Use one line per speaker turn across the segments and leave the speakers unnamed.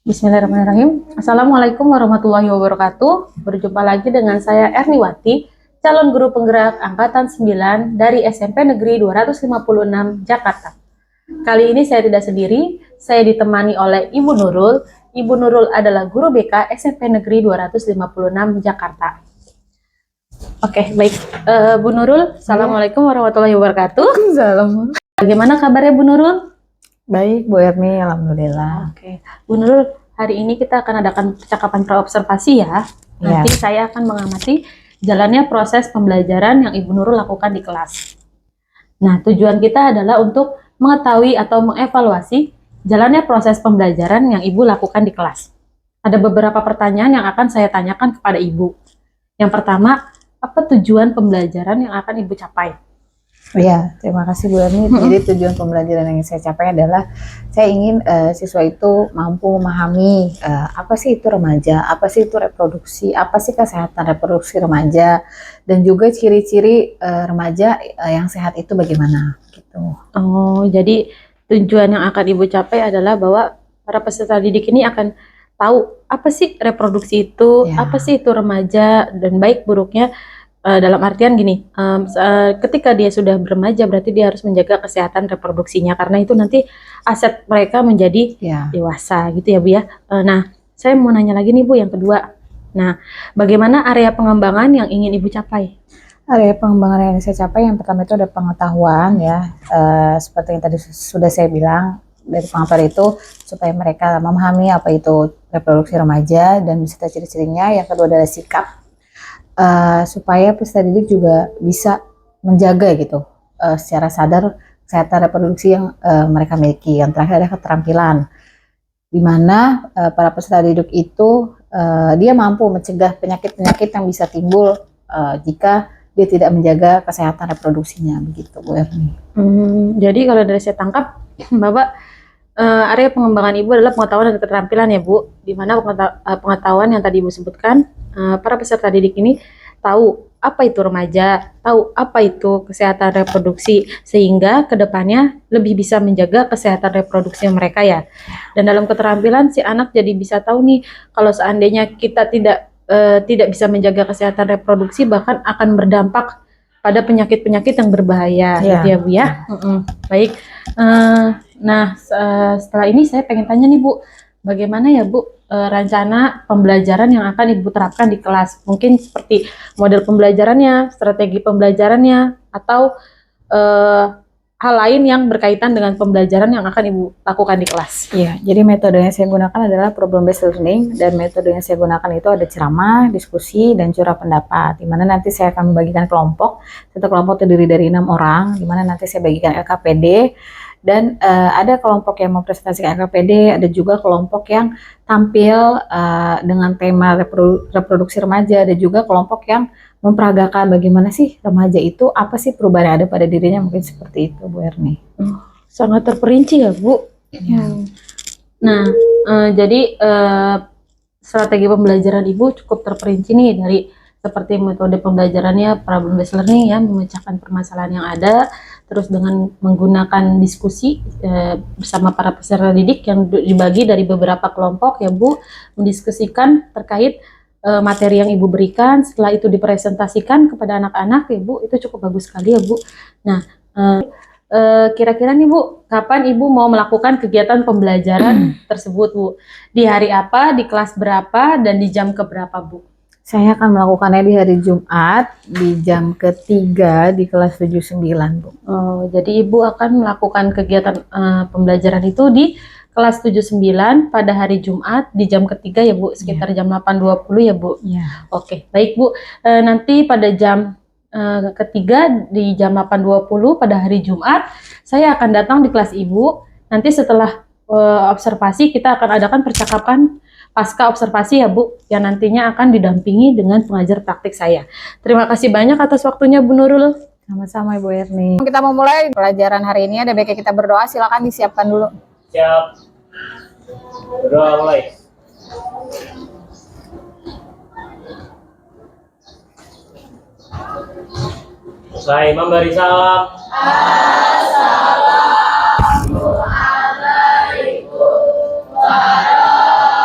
Bismillahirrahmanirrahim. Assalamualaikum warahmatullahi wabarakatuh. Berjumpa lagi dengan saya Erniwati, calon guru penggerak Angkatan 9 dari SMP Negeri 256 Jakarta. Kali ini saya tidak sendiri, saya ditemani oleh Ibu Nurul. Ibu Nurul adalah guru BK SMP Negeri 256 Jakarta. Oke, baik. Bu Nurul, Assalamualaikum warahmatullahi wabarakatuh.
Salam.
Bagaimana kabarnya Bu Nurul?
Baik, Bu Erni, alhamdulillah.
Oke, Bu Nurul, hari ini kita akan adakan percakapan praobservasi ya. Nanti saya akan mengamati jalannya proses pembelajaran yang Ibu Nurul lakukan di kelas. Nah, tujuan kita adalah untuk mengetahui atau mengevaluasi jalannya proses pembelajaran yang Ibu lakukan di kelas. Ada beberapa pertanyaan yang akan saya tanyakan kepada Ibu. Yang pertama, apa tujuan pembelajaran yang akan Ibu capai?
Ya, terima kasih Bu Erni. Jadi tujuan pembelajaran yang saya capai adalah saya ingin siswa itu mampu memahami apa sih itu remaja, apa sih itu reproduksi, apa sih kesehatan reproduksi remaja, dan juga ciri-ciri remaja yang sehat itu bagaimana gitu.
Oh, jadi tujuan yang akan Ibu capai adalah bahwa para peserta didik ini akan tahu apa sih reproduksi itu, apa sih itu remaja, dan baik buruknya. Dalam artian gini, ketika dia sudah beremaja berarti dia harus menjaga kesehatan reproduksinya karena itu nanti aset mereka menjadi dewasa gitu ya Bu ya. Nah, saya mau nanya lagi nih Bu yang kedua. Nah, bagaimana area pengembangan yang ingin Ibu capai?
Area pengembangan yang saya capai yang pertama itu ada pengetahuan ya, seperti yang tadi sudah saya bilang, dari pengetahuan itu supaya mereka memahami apa itu reproduksi remaja dan beserta ciri-cirinya. Yang kedua adalah sikap, supaya peserta didik juga bisa menjaga gitu secara sadar kesehatan reproduksi yang mereka miliki. Yang terakhir adalah keterampilan, di mana para peserta didik itu dia mampu mencegah penyakit-penyakit yang bisa timbul jika dia tidak menjaga kesehatan reproduksinya, begitu Bu Erni.
Jadi kalau dari saya tangkap, Bapak, area pengembangan Ibu adalah pengetahuan dan keterampilan ya Bu, di mana pengetahuan yang tadi Ibu sebutkan, para peserta didik ini tahu apa itu remaja, tahu apa itu kesehatan reproduksi, sehingga kedepannya lebih bisa menjaga kesehatan reproduksi mereka ya. Dan dalam keterampilan si anak jadi bisa tahu nih, kalau seandainya kita tidak bisa menjaga kesehatan reproduksi, bahkan akan berdampak pada penyakit-penyakit yang berbahaya, gitu ya Bu ya. Baik. Nah, setelah ini saya pengen tanya nih Bu, bagaimana ya Bu rencana pembelajaran yang akan Ibu terapkan di kelas? Mungkin seperti model pembelajarannya, strategi pembelajarannya, atau hal lain yang berkaitan dengan pembelajaran yang akan Ibu lakukan di kelas.
Iya, jadi metode yang saya gunakan adalah problem based learning, dan metode yang saya gunakan itu ada ceramah, diskusi, dan curah pendapat. Di mana nanti saya akan membagikan kelompok. Satu kelompok terdiri dari 6 orang, di mana nanti saya bagikan LKPD. Dan ada kelompok yang mempresentasikan LKPD, ada juga kelompok yang tampil dengan tema reproduksi remaja, ada juga kelompok yang memperagakan bagaimana sih remaja itu, apa sih perubahan yang ada pada dirinya, mungkin seperti itu Bu Erni.
Sangat terperinci ya Bu. Nah, jadi strategi pembelajaran Ibu cukup terperinci nih, dari seperti metode pembelajarannya problem based learning ya, memecahkan permasalahan yang ada, terus dengan menggunakan diskusi bersama para peserta didik yang dibagi dari beberapa kelompok ya Bu, mendiskusikan terkait materi yang Ibu berikan. Setelah itu dipresentasikan kepada anak-anak ya Bu, itu cukup bagus sekali ya Bu. Nah, kira-kira nih Bu, kapan Ibu mau melakukan kegiatan pembelajaran tersebut Bu? Di hari apa, di kelas berapa, dan di jam keberapa Bu?
Saya akan melakukannya di hari Jumat di jam ketiga di kelas 79 Bu.
Oh, jadi Ibu akan melakukan kegiatan pembelajaran itu di kelas 79 pada hari Jumat di jam ketiga ya Bu, sekitar jam 8.20 ya Bu. Oke, baik Bu. Nanti pada jam ketiga di jam 8.20 pada hari Jumat, saya akan datang di kelas Ibu. Nanti setelah observasi kita akan adakan percakapan pasca observasi ya Bu, yang nantinya akan didampingi dengan pengajar praktik saya. Terima kasih banyak atas waktunya Bu Nurul.
Sama-sama Ibu Erni. Kita mau mulai pelajaran hari ini, ada baiknya kita berdoa, silakan disiapkan dulu.
Siap. Berdoa mulai. Usai memberi salam. Assalamualaikum warahmatullahi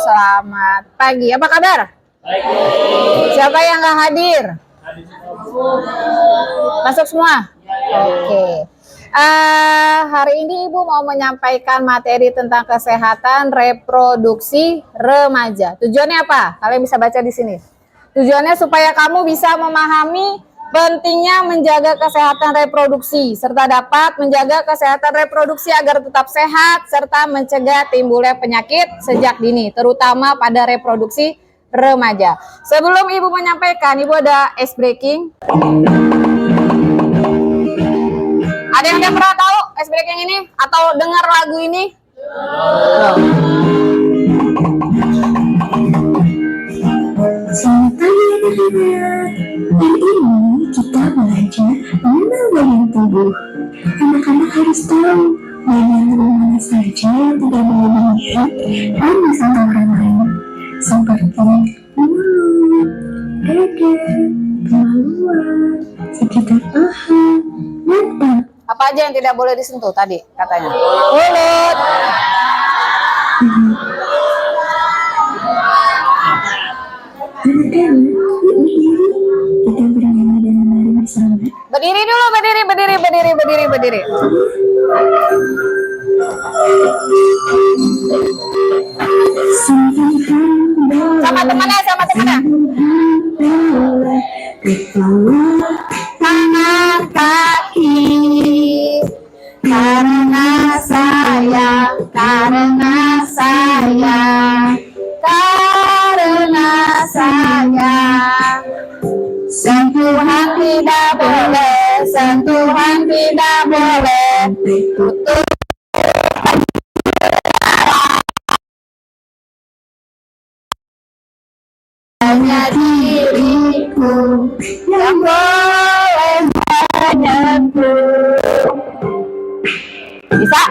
selamat pagi. Apa kabar?
Baik.
Siapa yang nggak hadir? Masuk semua? Oke. Hari ini Ibu mau menyampaikan materi tentang kesehatan reproduksi remaja. Tujuannya apa? Kalian bisa baca di sini. Tujuannya supaya kamu bisa memahami pentingnya menjaga kesehatan reproduksi, serta dapat menjaga kesehatan reproduksi agar tetap sehat, serta mencegah timbulnya penyakit sejak dini, terutama pada reproduksi remaja. Sebelum Ibu menyampaikan, Ibu ada ice breaking. Ada yang udah pernah tahu ice breaking ini? Atau dengar lagu ini?
Selamat pagi anak-anak. Hari ini kita belajar mengenal bagian tubuh. Anak-anak harus tahu bagian tubuh mana saja yang tidak boleh dilihat dan disentuh orang lain, seperti mulut, dada, kemaluan, sekitar paha, mata.
Apa aja yang tidak boleh disentuh tadi katanya? Mulut.
Anak-anak, yuk berdiri. Kita bernyanyi dan menari bersama.
Berdiri dulu, berdiri. Sama temannya. Tangan kaki, karena sayang, sentuhan tidak boleh, tutup hanya diriku yang boleh menyentuh. Bisa?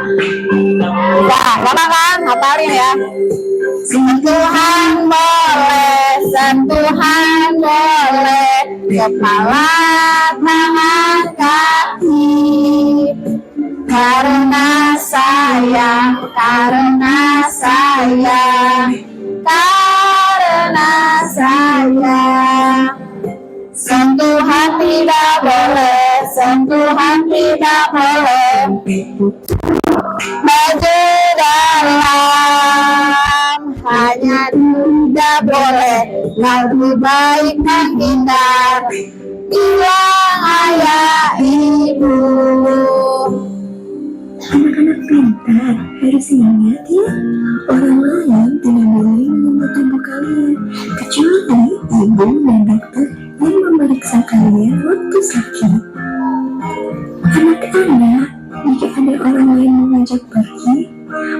Gampang kan? Hafalin ya. Sentuhan boleh, kepala, tangan, kaki, karena sayang, sentuhan tidak boleh, baju dalam hanya tidak boleh, lebih baik menghindar, bilang ayah ibu.
Anak-anak pintar harus ingat ya, orang lain tidak boleh menyentuh tubuh kalian, kecuali ibu dan dokter yang memeriksa kalian waktu sakit. Anak-anak, jika ada orang lain mengajak pergi,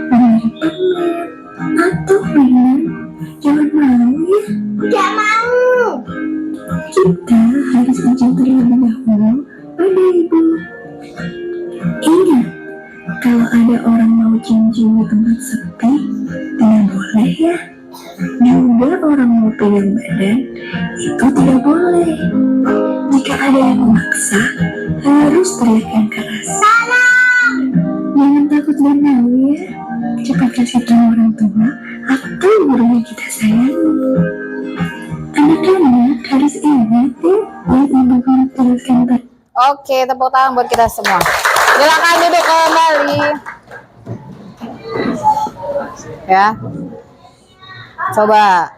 menarik permen, atau mainan, jangan mau ya. Tidak mau. Kita harus izin terlebih dahulu pada ibu. Ingat, kalau ada orang mau cium-cium di tempat sepi, tidak boleh ya. Juga orang mau pegang badan, itu tidak boleh. Jika ada yang memaksa, harus teriak yang keras. Salah! Jangan takut dan malu ya. Cepat kasih tahu orang tua atau guru yang kita sayangi. Anak-anak harus ingat ya, yang ibu guru teruskan tadi.
Oke, tepuk tangan buat kita semua. Silakan duduk kembali. Ya. Coba,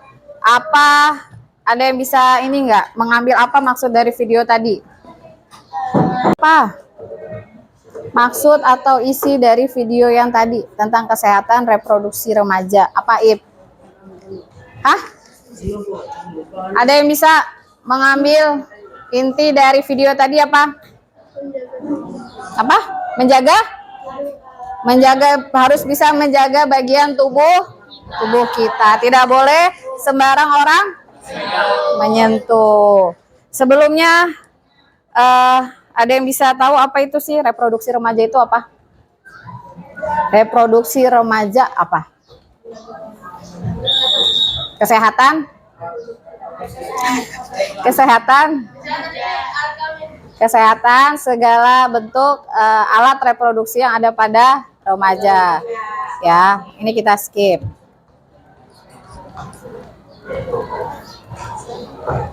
ada yang bisa ini nggak mengambil apa maksud dari video tadi? Apa maksud atau isi dari video yang tadi tentang kesehatan reproduksi remaja? Apa Ib? Hah? Ada yang bisa mengambil inti dari video tadi apa? Apa? Menjaga harus bisa menjaga bagian tubuh kita. Tidak boleh sembarang orang menyentuh. Sebelumnya ada yang bisa tahu apa itu sih reproduksi remaja itu apa? Reproduksi remaja apa? Kesehatan segala bentuk alat reproduksi yang ada pada remaja. Ya, ini kita skip.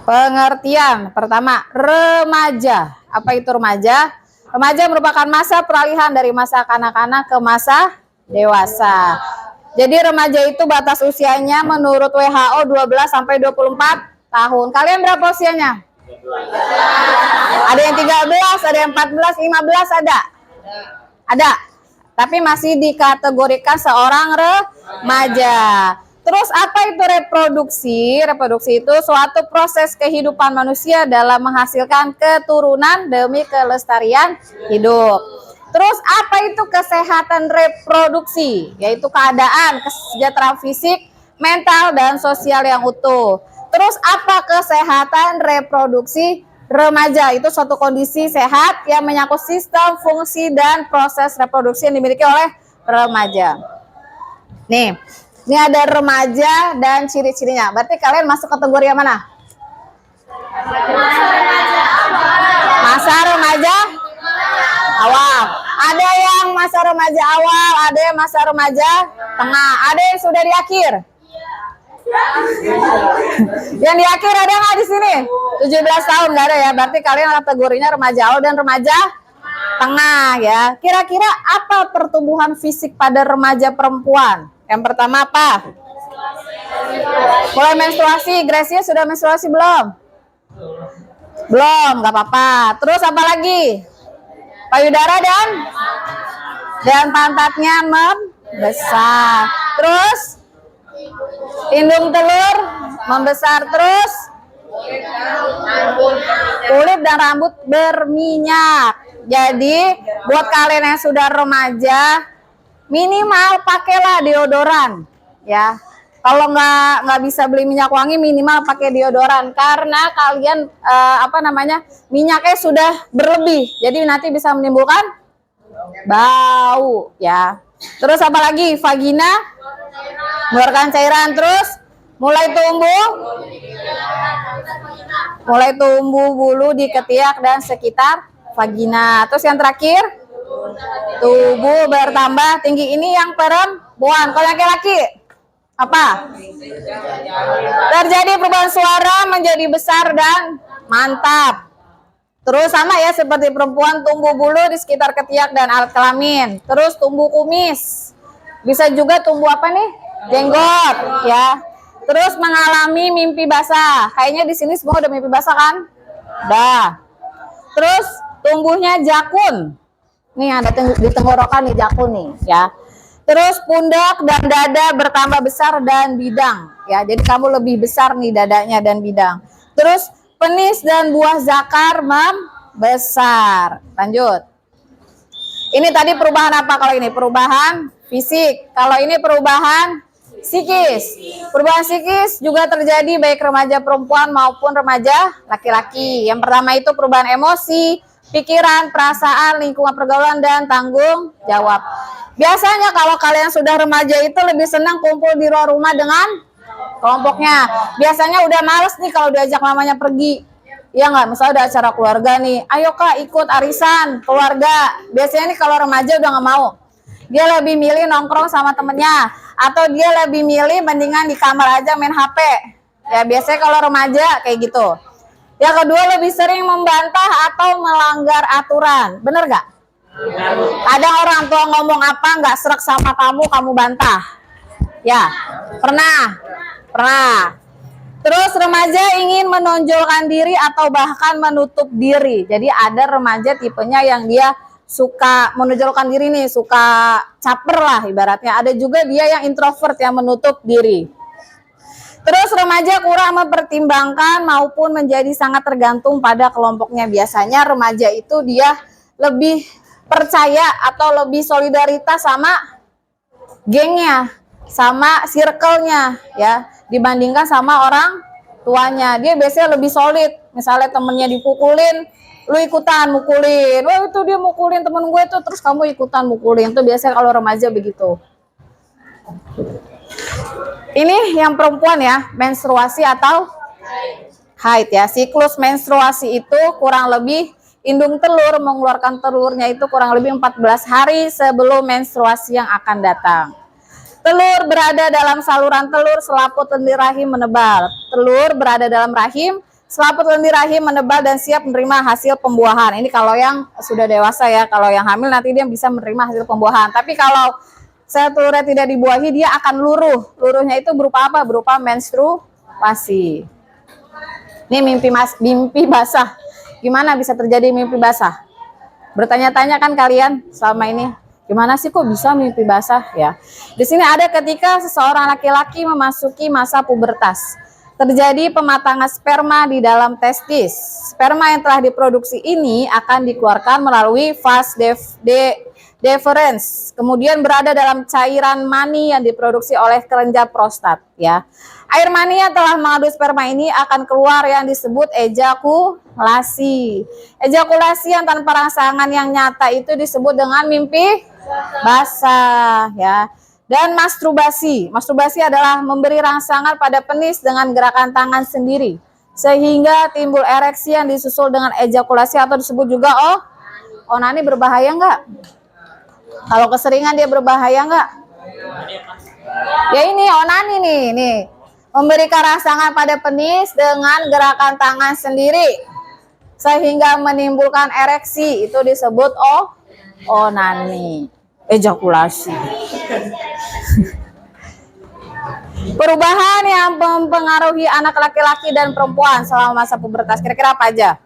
Pengertian pertama, remaja. Apa itu remaja? Remaja merupakan masa peralihan dari masa kanak-kanak ke masa dewasa. Jadi remaja itu batas usianya menurut WHO 12 sampai 24 tahun. Kalian berapa usianya? Ada yang 13, ada yang 14, 15 ada? Ada. Tapi masih dikategorikan seorang remaja. Terus apa itu reproduksi? Reproduksi itu suatu proses kehidupan manusia dalam menghasilkan keturunan demi kelestarian hidup. Terus apa itu kesehatan reproduksi? Yaitu keadaan kesejahteraan fisik, mental, dan sosial yang utuh. Terus apa kesehatan reproduksi remaja? Itu suatu kondisi sehat yang menyangkut sistem, fungsi, dan proses reproduksi yang dimiliki oleh remaja. Nih, ini ada remaja dan ciri-cirinya. Berarti kalian masuk kategori yang mana? Masa remaja awal. Ada yang masa remaja awal, ada yang masa remaja tengah, ada yang sudah di akhir. Yang di akhir ada nggak di sini? 17 tahun nggak ada ya. Berarti kalian kategorinya remaja awal dan remaja tengah ya. Kira-kira apa pertumbuhan fisik pada remaja perempuan? Yang pertama apa? Mulai menstruasi. Gracia sudah menstruasi belum? Belum, nggak apa-apa. Terus apa lagi? Payudara dan pantatnya membesar. Terus indung telur membesar. Terus kulit dan rambut berminyak. Jadi buat kalian yang sudah remaja, minimal pakailah deodoran ya. Kalau nggak bisa beli minyak wangi, minimal pakai deodoran karena kalian minyaknya sudah berlebih, jadi nanti bisa menimbulkan bau ya. Terus apa lagi? Vagina mengeluarkan cairan. Terus mulai tumbuh bulu di ketiak dan sekitar vagina. Terus yang terakhir, tubuh bertambah tinggi. Ini yang perempuan. Kalau yang laki-laki apa? Terjadi perubahan suara menjadi besar dan mantap. Terus sama ya seperti perempuan, tumbuh bulu di sekitar ketiak dan alat kelamin. Terus tumbuh kumis. Bisa juga tumbuh apa nih? Jenggot ya. Terus mengalami mimpi basah. Kayaknya di sini semua udah mimpi basah kan? Dah. Terus tumbuhnya jakun. Nih ada di tenggorokan nih jakun nih ya. Terus pundak dan dada bertambah besar dan bidang ya. Jadi kamu lebih besar nih dadanya dan bidang. Terus penis dan buah zakar membesar. Lanjut. Ini tadi perubahan apa kalau ini? Perubahan fisik. Kalau ini perubahan psikis. Perubahan psikis juga terjadi baik remaja perempuan maupun remaja laki-laki. Yang pertama itu perubahan emosi, pikiran, perasaan, lingkungan pergaulan, dan tanggung jawab. Biasanya kalau kalian sudah remaja itu lebih senang kumpul di luar rumah dengan kelompoknya. Biasanya udah males nih kalau diajak mamanya pergi. Iya nggak? Misalnya ada acara keluarga nih, ayo kak ikut arisan keluarga. Biasanya nih kalau remaja udah nggak mau. Dia lebih milih nongkrong sama temennya. Atau dia lebih milih mendingan di kamar aja main HP. Ya biasanya kalau remaja kayak gitu. Yang kedua lebih sering membantah atau melanggar aturan. Bener nggak? Kadang orang tua ngomong apa nggak serak sama kamu bantah. Ya, pernah. Terus remaja ingin menonjolkan diri atau bahkan menutup diri. Jadi ada remaja tipenya yang dia suka menonjolkan diri nih, suka caper lah ibaratnya. Ada juga dia yang introvert yang menutup diri. Terus remaja kurang mempertimbangkan maupun menjadi sangat tergantung pada kelompoknya. Biasanya remaja itu dia lebih percaya atau lebih solidaritas sama gengnya, sama circle-nya ya, dibandingkan sama orang tuanya. Dia biasanya lebih solid. Misalnya temennya dipukulin, lu ikutan mukulin. Wah itu dia mukulin temen gue tuh, terus kamu ikutan mukulin. Itu biasanya kalau remaja begitu. Ini yang perempuan ya, menstruasi atau haid ya. Siklus menstruasi itu kurang lebih indung telur mengeluarkan telurnya itu kurang lebih 14 hari sebelum menstruasi yang akan datang. Telur berada dalam saluran telur, selaput lendir rahim menebal. Telur berada dalam rahim, selaput lendir rahim menebal dan siap menerima hasil pembuahan. Ini kalau yang sudah dewasa ya. Kalau yang hamil nanti dia bisa menerima hasil pembuahan. Tapi kalau sel telurnya tidak dibuahi, dia akan luruh. Luruhnya itu berupa apa? Berupa menstruasi. Ini mimpi basah. Gimana bisa terjadi mimpi basah? Bertanya-tanya kan kalian selama ini, gimana sih kok bisa mimpi basah ya? Di sini ada ketika seseorang laki-laki memasuki masa pubertas. Terjadi pematangan sperma di dalam testis. Sperma yang telah diproduksi ini akan dikeluarkan melalui vas deferens. Kemudian berada dalam cairan mani yang diproduksi oleh kelenjar prostat ya. Air mani yang telah mengandung sperma ini akan keluar yang disebut ejakulasi. Ejakulasi yang tanpa rangsangan yang nyata itu disebut dengan mimpi basah ya. Dan masturbasi. Masturbasi adalah memberi rangsangan pada penis dengan gerakan tangan sendiri sehingga timbul ereksi yang disusul dengan ejakulasi atau disebut juga onani. Berbahaya enggak? Kalau keseringan dia berbahaya enggak? Ya ini onani nih. Memberikan rangsangan pada penis dengan gerakan tangan sendiri sehingga menimbulkan ereksi, itu disebut onani, ejakulasi. Perubahan yang mempengaruhi anak laki-laki dan perempuan selama masa pubertas kira-kira apa aja?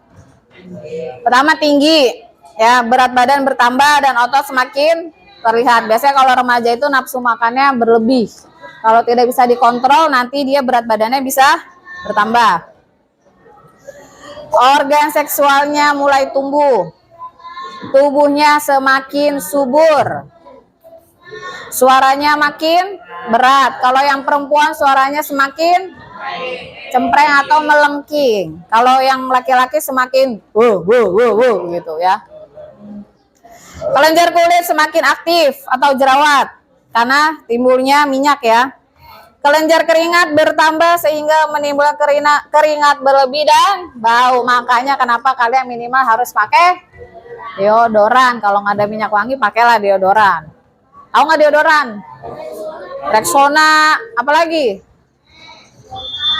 Pertama, tinggi ya, berat badan bertambah dan otot semakin terlihat. Biasanya kalau remaja itu nafsu makannya berlebih. Kalau tidak bisa dikontrol, nanti dia berat badannya bisa bertambah. Organ seksualnya mulai tumbuh. Tubuhnya semakin subur. Suaranya makin berat. Kalau yang perempuan suaranya semakin cempreng atau melengking. Kalau yang laki-laki semakin gitu ya. Kelenjar kulit semakin aktif atau jerawat karena timbulnya minyak ya. Kelenjar keringat bertambah sehingga menimbulkan keringat berlebih dan bau. Makanya kenapa kalian minimal harus pakai deodoran. Kalau nggak ada minyak wangi, pakailah deodoran. Tahu nggak deodoran? Rexona, apalagi?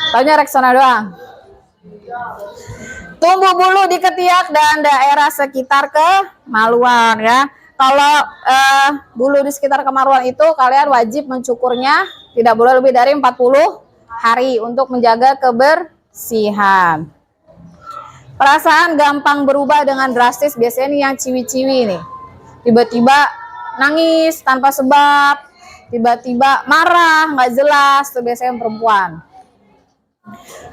Taunya Rexona doang. Tumbuh bulu di ketiak dan daerah sekitar kemaluan ya. Kalau bulu di sekitar kemaluan itu kalian wajib mencukurnya tidak boleh lebih dari 40 hari untuk menjaga kebersihan. Perasaan gampang berubah dengan drastis, biasanya nih yang ciwi-ciwi nih. Tiba-tiba nangis tanpa sebab, tiba-tiba marah nggak jelas, itu biasanya perempuan.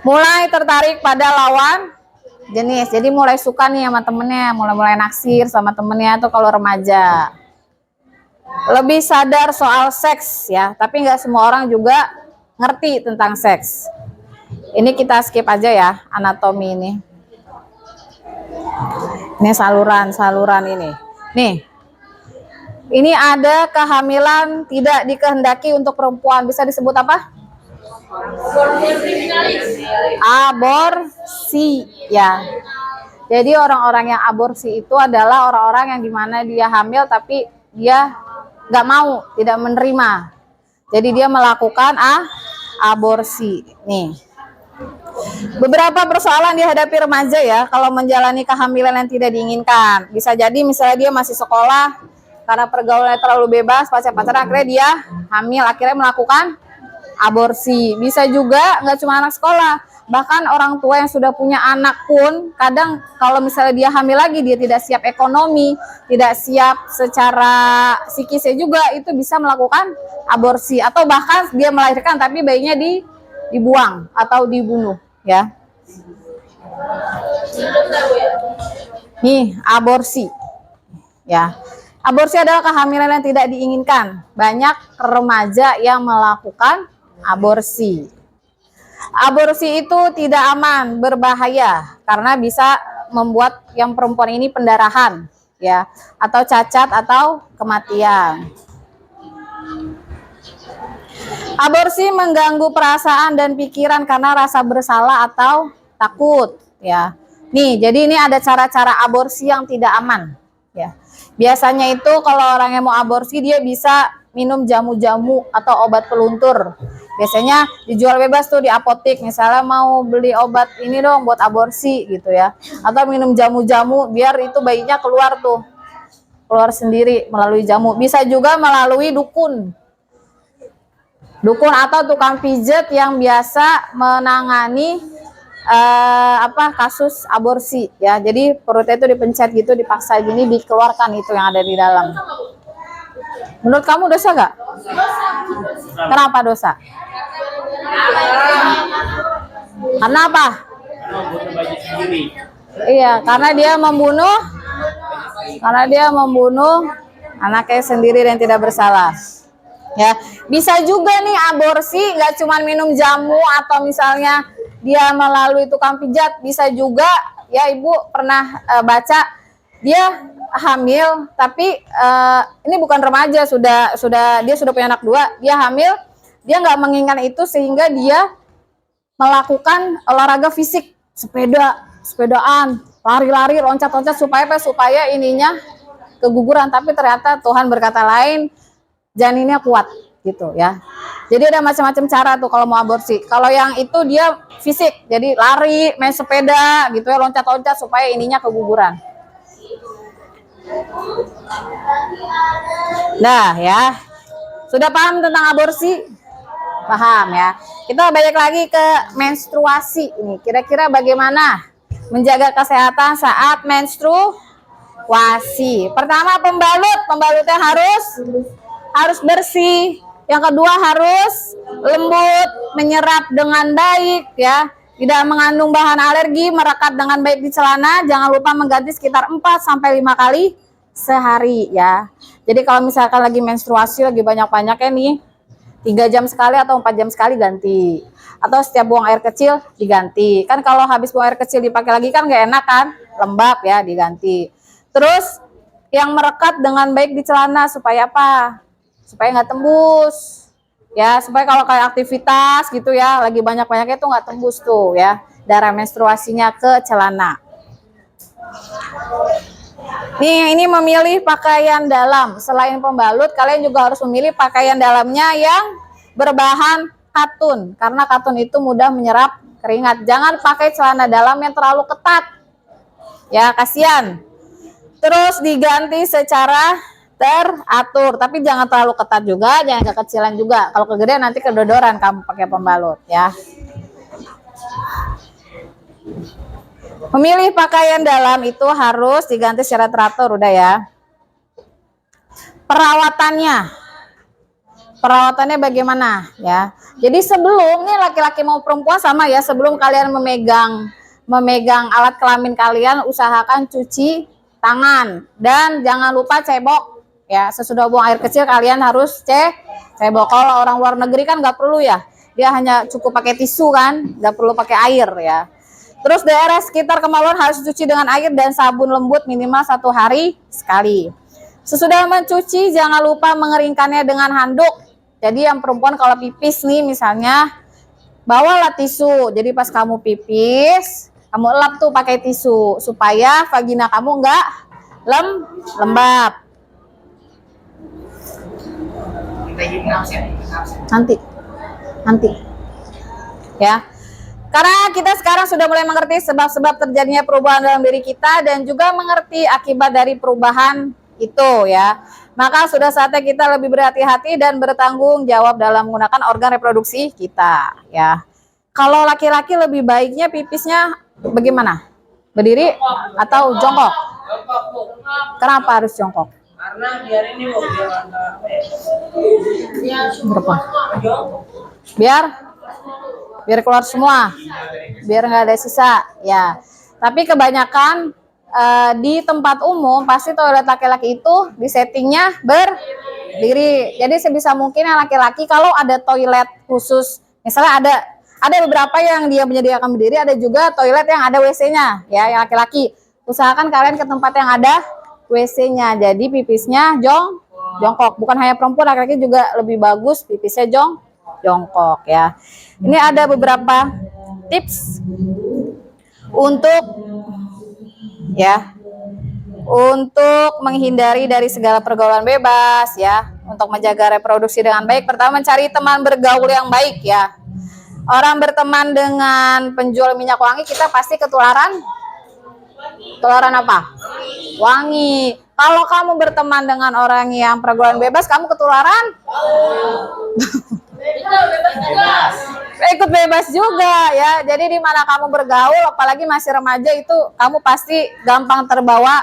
Mulai tertarik pada lawan jenis, jadi mulai suka nih sama temennya, mulai naksir sama temennya tuh kalau remaja. Lebih sadar soal seks ya, tapi nggak semua orang juga ngerti tentang seks. Ini kita skip aja ya, anatomi ini. Ini saluran ini. Nih, ini ada kehamilan tidak dikehendaki untuk perempuan, bisa disebut apa? Aborsi ya. Jadi orang-orang yang aborsi itu adalah orang-orang yang dimana dia hamil tapi dia nggak mau, tidak menerima. Jadi dia melakukan aborsi. Nih, beberapa persoalan dihadapi remaja ya kalau menjalani kehamilan yang tidak diinginkan. Bisa jadi misalnya dia masih sekolah, karena pergaulannya terlalu bebas, pacar-pacaran, akhirnya dia hamil, akhirnya melakukan aborsi. Bisa juga nggak cuma anak sekolah, bahkan orang tua yang sudah punya anak pun kadang kalau misalnya dia hamil lagi, dia tidak siap ekonomi, tidak siap secara psikisnya juga, itu bisa melakukan aborsi. Atau bahkan dia melahirkan tapi bayinya dibuang atau dibunuh ya. Nih, aborsi ya. Aborsi adalah kehamilan yang tidak diinginkan. Banyak remaja yang melakukan aborsi. Aborsi itu tidak aman, berbahaya karena bisa membuat yang perempuan ini pendarahan ya, atau cacat atau kematian. Aborsi mengganggu perasaan dan pikiran karena rasa bersalah atau takut ya. Nih, jadi ini ada cara-cara aborsi yang tidak aman ya. Biasanya itu kalau orang yang mau aborsi dia bisa minum jamu-jamu atau obat peluntur. Biasanya dijual bebas tuh di apotek, misalnya mau beli obat ini dong buat aborsi gitu ya, atau minum jamu-jamu biar itu bayinya keluar sendiri melalui jamu. Bisa juga melalui dukun atau tukang pijet yang biasa menangani kasus aborsi ya. Jadi perutnya itu dipencet gitu, dipaksa gini, dikeluarkan itu yang ada di dalam. Menurut kamu dosa gak? Kenapa dosa? Karena apa?
Karena butuh baju sendiri.
Iya, karena dia membunuh anaknya sendiri dan tidak bersalah. Ya, bisa juga nih aborsi nggak cuma minum jamu atau misalnya dia melalui tukang pijat, bisa juga ya ibu pernah baca dia hamil tapi ini bukan remaja, dia sudah punya anak 2, dia hamil, dia nggak menginginkan itu sehingga dia melakukan olahraga fisik, sepedaan, lari-lari, loncat-loncat supaya ininya keguguran, tapi ternyata Tuhan berkata lain, janinnya kuat gitu ya. Jadi ada macam-macam cara tuh kalau mau aborsi. Kalau yang itu dia fisik, jadi lari, main sepeda gitu ya, loncat-loncat supaya ininya keguguran. Nah ya, sudah paham tentang aborsi? Paham ya. Kita balik lagi ke menstruasi ini. Kira-kira bagaimana menjaga kesehatan saat menstruasi? Pertama, pembalutnya harus bersih. Yang kedua harus lembut, menyerap dengan baik ya. Tidak mengandung bahan alergi, merekat dengan baik di celana. Jangan lupa mengganti sekitar 4-5 kali sehari ya. Jadi kalau misalkan lagi menstruasi, lagi banyak-banyaknya nih, 3 jam sekali atau 4 jam sekali ganti. Atau setiap buang air kecil diganti. Kan kalau habis buang air kecil dipakai lagi kan gak enak kan? Lembab ya, diganti. Terus yang merekat dengan baik di celana supaya apa? Supaya nggak tembus. Ya, supaya kalau kayak aktivitas gitu ya, lagi banyak-banyaknya tuh nggak tembus tuh ya darah menstruasinya ke celana. Nih, ini memilih pakaian dalam. Selain pembalut, kalian juga harus memilih pakaian dalamnya yang berbahan katun. Karena katun itu mudah menyerap keringat. Jangan pakai celana dalam yang terlalu ketat. Ya, kasihan. Terus diganti secara teratur. Tapi jangan terlalu ketat juga, jangan kekecilan juga. Kalau kegedean nanti kedodoran kamu pakai pembalut ya. Memilih pakaian dalam itu harus diganti secara teratur, udah ya. Perawatannya bagaimana ya? Jadi sebelum nih laki-laki mau perempuan sama ya, sebelum kalian memegang alat kelamin kalian, usahakan cuci tangan dan jangan lupa cebok ya. Sesudah buang air kecil kalian harus cebok. Kalau orang luar negeri kan nggak perlu ya, dia hanya cukup pakai tisu kan, nggak perlu pakai air ya. Terus daerah sekitar kemaluan harus dicuci dengan air dan sabun lembut minimal 1 hari sekali. Sesudah mencuci jangan lupa mengeringkannya dengan handuk. Jadi yang perempuan kalau pipis nih misalnya, bawalah tisu. Jadi pas kamu pipis, kamu elap tuh pakai tisu supaya vagina kamu nggak lembab. Nanti. Ya. Karena kita sekarang sudah mulai mengerti sebab-sebab terjadinya perubahan dalam diri kita dan juga mengerti akibat dari perubahan itu ya. Maka sudah saatnya kita lebih berhati-hati dan bertanggung jawab dalam menggunakan organ reproduksi kita ya. Kalau laki-laki lebih baiknya pipisnya bagaimana? Berdiri atau jongkok? Kenapa harus jongkok?
Karena biar ini
Berapa? Biar keluar semua, biar nggak ada sisa ya. Tapi kebanyakan di tempat umum pasti toilet laki-laki itu di settingnya berdiri. Jadi sebisa mungkin yang laki-laki kalau ada toilet khusus, misalnya ada beberapa yang dia menyediakan berdiri, ada juga toilet yang ada WC-nya ya. Yang laki-laki usahakan kalian ke tempat yang ada WC-nya. Jadi pipisnya jongkok. Bukan hanya perempuan, laki-laki juga lebih bagus pipisnya jongkok ya. Ini ada beberapa tips untuk menghindari dari segala pergaulan bebas ya. untuk menjaga reproduksi dengan baik, pertama mencari teman bergaul yang baik ya. Orang berteman dengan penjual minyak wangi, kita pasti ketularan apa? Wangi. Kalau kamu berteman dengan orang yang pergaulan bebas, kamu ketularan? Ikut bebas juga ya. Jadi di mana kamu bergaul, apalagi masih remaja, itu kamu pasti gampang terbawa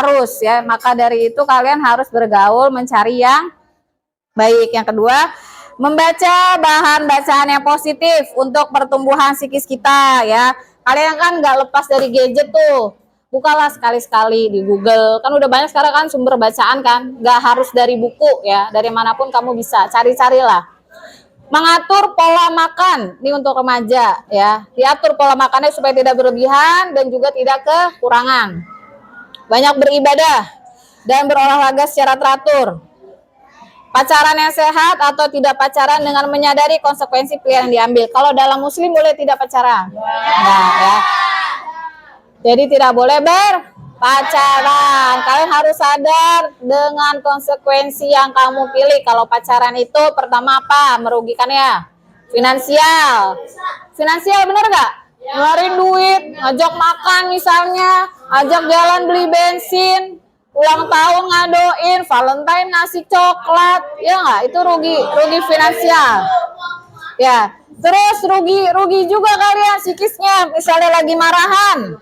arus ya. Maka dari itu kalian harus bergaul, mencari yang baik. Yang kedua, membaca bahan bacaan yang positif untuk pertumbuhan psikis kita ya. Kalian kan nggak lepas dari gadget tuh. Bukalah sekali-sekali di Google. Kan udah banyak sekarang kan sumber bacaan kan. Nggak harus dari buku ya. Dari manapun kamu bisa. Cari-carilah. Mengatur pola makan. Ini untuk remaja ya. Diatur pola makannya supaya tidak berlebihan dan juga tidak kekurangan. Banyak beribadah dan berolahraga secara teratur. Pacaran yang sehat atau tidak pacaran dengan menyadari konsekuensi pilihan yang diambil. Kalau dalam muslim boleh tidak pacaran? Nah, ya. Jadi tidak boleh berpacaran. Kalian harus sadar dengan konsekuensi yang kamu pilih. Kalau pacaran itu pertama apa? Merugikan ya. Finansial. Finansial bener gak? Ngeluarin duit, ngajak makan misalnya, ajak jalan beli bensin, ulang tahun ngadoin, Valentine ngasih coklat, ya nggak? Itu rugi finansial. Ya, terus rugi juga kalian psikisnya. Misalnya lagi marahan,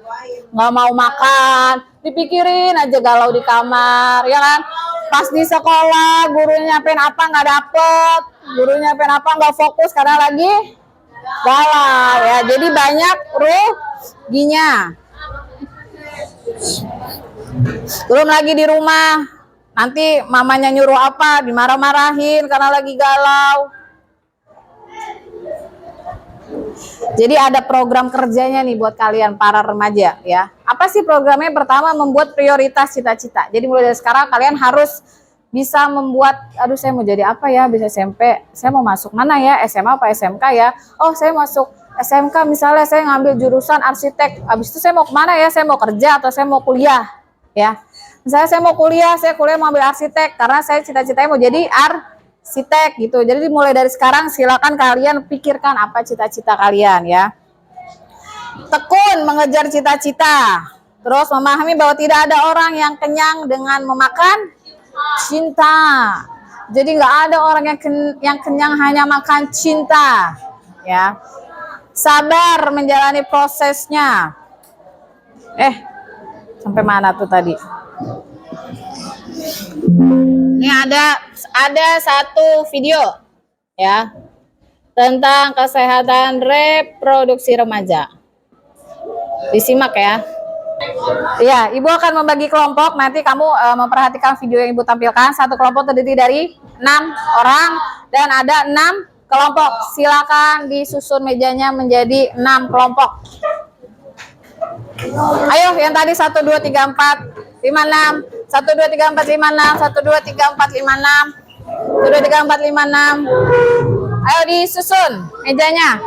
nggak mau makan, dipikirin aja galau di kamar, ya kan? Pas di sekolah, gurunya nyampein apa nggak dapet, gurunya nyampein apa nggak fokus karena lagi galau ya. Jadi banyak ruginya. Belum lagi di rumah, nanti mamanya nyuruh apa, dimarah-marahin karena lagi galau. Jadi ada program kerjanya nih buat kalian para remaja ya. Apa sih programnya? Pertama, membuat prioritas cita-cita. Jadi mulai dari sekarang kalian harus bisa membuat, aduh saya mau jadi apa ya, bisa SMP, saya mau masuk mana ya, SMA apa SMK ya. Oh saya masuk SMK misalnya, saya ngambil jurusan arsitek, habis itu saya mau kemana ya, saya mau kerja atau saya mau kuliah ya. Misalnya saya mau kuliah, mau ambil arsitek karena saya cita-citanya mau jadi arsitek gitu. Jadi mulai dari sekarang silakan kalian pikirkan apa cita-cita kalian ya. Tekun mengejar cita-cita, terus memahami bahwa tidak ada orang yang kenyang dengan memakan cinta. Jadi nggak ada orang yang kenyang hanya makan cinta ya. Sabar menjalani prosesnya. Sampai mana tuh tadi? Ini ada satu video ya tentang kesehatan reproduksi remaja. Disimak ya. Iya, Ibu akan membagi kelompok. Nanti kamu memperhatikan video yang Ibu tampilkan. Satu kelompok terdiri dari 6 orang dan ada 6 kelompok. Silakan disusun mejanya menjadi 6 kelompok. Ayo, yang tadi 1 2 3 4 5 6. 1 2 3 4 5 6. 1 2 3 4 5 6. 1 2 3 4 5 6. Ayo disusun mejanya.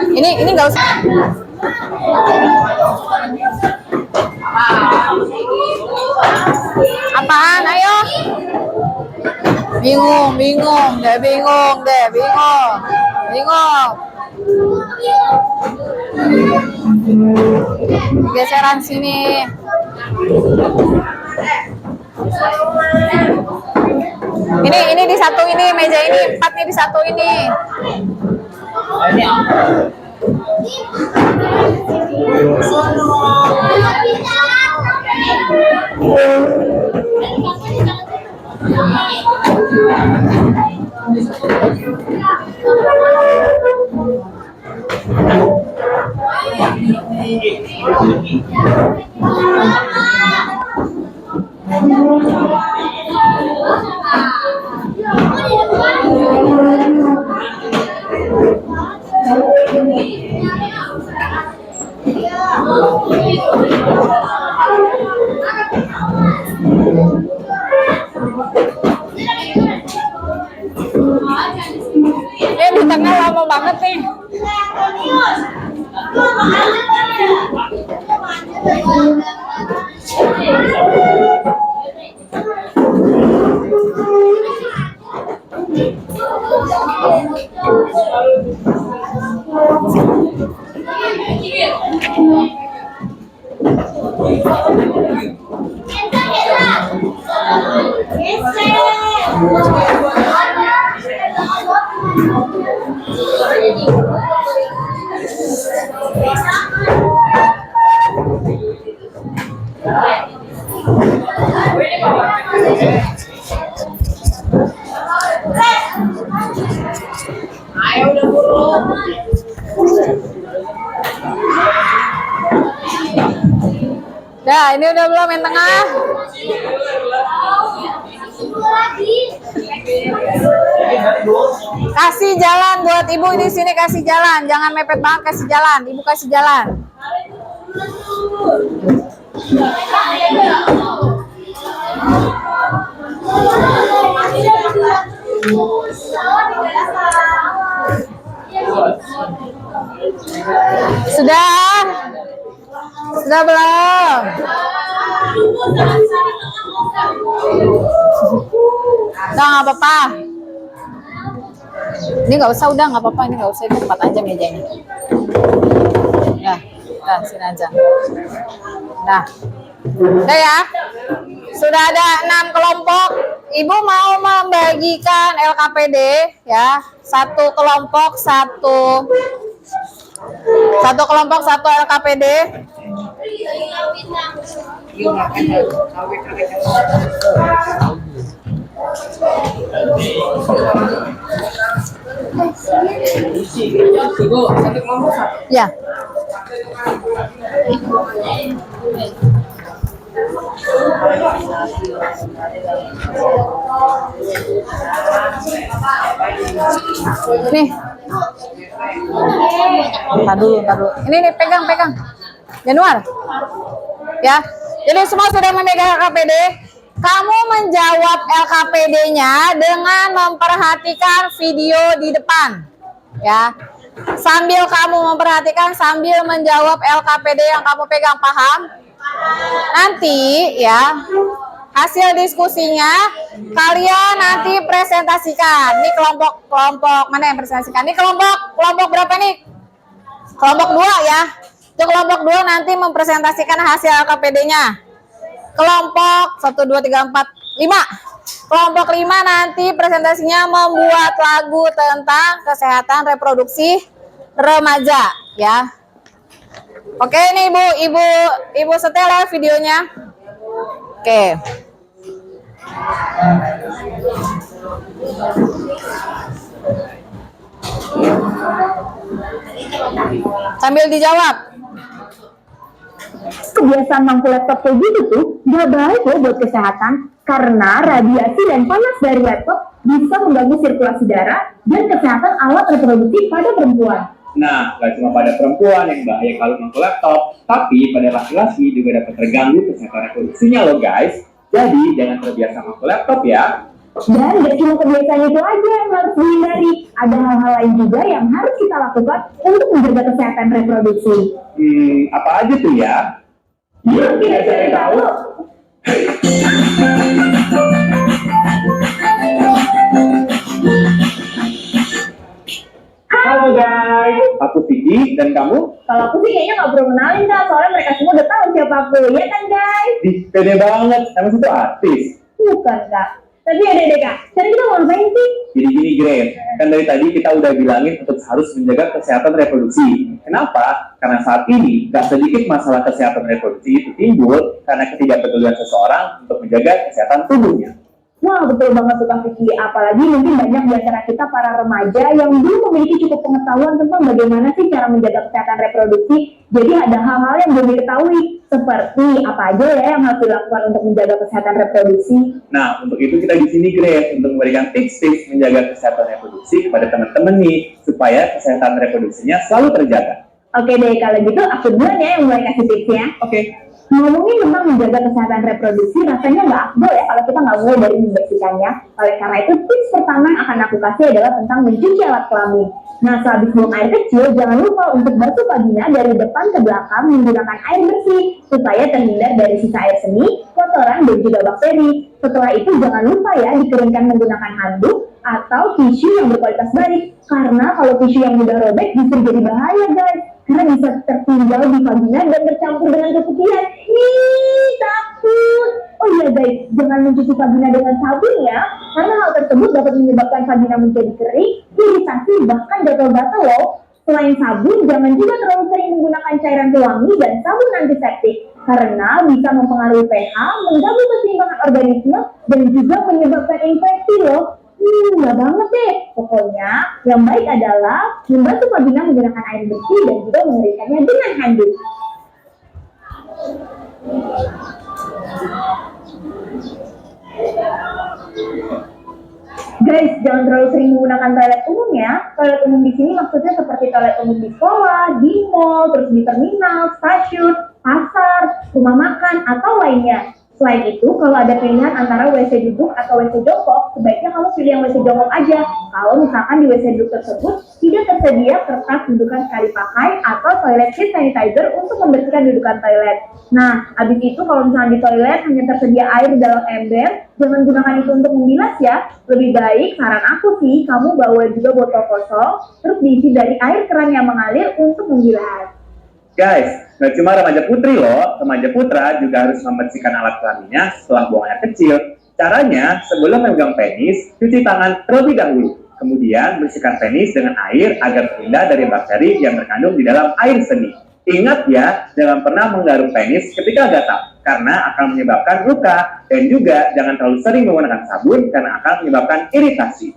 Ini nggak usah. Apaan? Ayo. Bingung deh. Geseran sini. Ini di satu ini, meja ini 4 nih di satu ini. Di tengah lama banget nih. Dah, ini udah belum yang tengah? Kasih jalan buat ibu di sini, kasih jalan, jangan mepet banget, kasih jalan, ibu kasih jalan. Sudah? Sudah belum? Udah nggak apa-apa. Ini nggak usah, udah nggak apa-apa. Ini nggak usah, itu tempat aja mejanya. Udah, sini aja. Udah ya. Sudah ada 6 kelompok. Ibu mau membagikan LKPD ya. Satu kelompok satu LKPD. Ya. Nih. Tar dulu. Ini nih, pegang. Januar. Ya. Jadi semua sudah memegang LKPD. Kamu menjawab LKPD-nya dengan memperhatikan video di depan. Ya. Sambil kamu memperhatikan, sambil menjawab LKPD yang kamu pegang, paham? Nanti ya, hasil diskusinya kalian nanti presentasikan. Ini kelompok mana yang presentasikan? Ini kelompok berapa nih? Kelompok 2 ya. Itu kelompok 2 nanti mempresentasikan hasil LKPD-nya. Kelompok 1, 2, 3, 4, 5. Kelompok 5 nanti presentasinya membuat lagu tentang kesehatan reproduksi remaja ya. Oke, ini ibu setel ya videonya. Oke. Sambil dijawab.
Kebiasaan mangkuk laptop kayak gitu tuh gak baik loh buat kesehatan, karena radiasi dan panas dari laptop bisa mengganggu sirkulasi darah dan kesehatan alat reproduksi pada perempuan.
Nah, gak cuma pada perempuan yang bahaya kalau mangkuk laptop, tapi pada laki-laki juga dapat terganggu kesehatan reproduksinya loh guys. Jadi jangan terbiasa mangkuk laptop ya.
Dan gak cuma kebiasaan itu aja yang harus dihindari, ada hal-hal lain juga yang harus kita lakukan untuk menjaga kesehatan reproduksi.
Apa aja tuh ya?
Yuk kita cari tahu.
Halo guys, aku Vicky dan kamu?
Kalau aku sih kayaknya nggak perlu kenalin Kak, soalnya mereka semua udah tahu siapa aku, ya kan guys?
Pede banget, emang itu artis.
Bukan Kak, tapi ada deh Kak, sekarang kita mau ngapain sih?
Jadi gini Grace, kan dari tadi kita udah bilangin untuk harus menjaga kesehatan reproduksi. Kenapa? Karena saat ini gak sedikit masalah kesehatan reproduksi itu timbul karena ketidakpedulian seseorang untuk menjaga kesehatan tubuhnya.
Wah, betul banget tuh Kak Vicky. Apalagi mungkin banyak di antara kita para remaja yang belum memiliki cukup pengetahuan tentang bagaimana sih cara menjaga kesehatan reproduksi. Jadi ada hal-hal yang belum diketahui, seperti apa aja ya yang harus dilakukan untuk menjaga kesehatan reproduksi.
Nah, untuk itu kita di sini Grace untuk memberikan tips-tips menjaga kesehatan reproduksi kepada teman-teman nih, supaya kesehatan reproduksinya selalu terjaga.
Oke deh, kalau gitu aku duluan ya yang mulai kasih tipsnya.
Oke.
Ngomongin tentang menjaga kesehatan reproduksi, rasanya nggak afdol ya kalau kita nggak mulai dari membersihkannya. Oleh karena itu, tips pertama yang akan aku kasih adalah tentang mencuci alat kelamin. Nah, sehabis buang air kecil, jangan lupa untuk basuh vagina dari depan ke belakang menggunakan air bersih, supaya terhindar dari sisa air seni, kotoran, dan juga bakteri. Setelah itu, jangan lupa ya dikeringkan menggunakan handuk, atau tisu yang berkualitas baik. Karena kalau tisu yang mudah robek bisa jadi bahaya guys, karena bisa tertinggal di vagina dan bercampur dengan keputihan. Ih, takut. Oh iya guys, jangan mencuci vagina dengan sabun ya, karena hal tersebut dapat menyebabkan vagina menjadi kering, iritasi, bahkan gatal-gatal loh. Selain sabun, jangan juga terlalu sering menggunakan cairan pewangi dan sabun antiseptik, karena bisa mempengaruhi pH, mengganggu keseimbangan organisme, dan juga menyebabkan infeksi loh. Enggak banget deh. Pokoknya yang baik adalah membantu vagina menggunakan air bersih dan juga mengeringkannya dengan handuk. Guys, jangan terlalu sering menggunakan toilet umum ya. Toilet umum di sini maksudnya seperti toilet umum di sekolah, di mall, terus di terminal, stasiun, pasar, rumah makan, atau lainnya. Selain itu, kalau ada pilihan antara WC duduk atau WC jongkok, sebaiknya kamu pilih yang WC jongkok aja. Kalau misalkan di WC duduk tersebut tidak tersedia kertas dudukan sekali pakai atau toilet seat sanitizer untuk membersihkan dudukan toilet. Nah, habis itu kalau misalnya di toilet hanya tersedia air di dalam ember, jangan gunakan itu untuk membilas ya. Lebih baik, saran aku sih, kamu bawa juga botol kosong, terus diisi dari air keran yang mengalir untuk membilas.
Guys, nggak cuma remaja putri loh, remaja putra juga harus membersihkan alat kelaminnya setelah buang air kecil. Caranya, sebelum memegang penis, cuci tangan terlebih dahulu. Kemudian, bersihkan penis dengan air agar terhindar dari bakteri yang terkandung di dalam air seni. Ingat ya, jangan pernah menggaruk penis ketika gatal, karena akan menyebabkan luka. Dan juga, jangan terlalu sering menggunakan sabun, karena akan menyebabkan iritasi.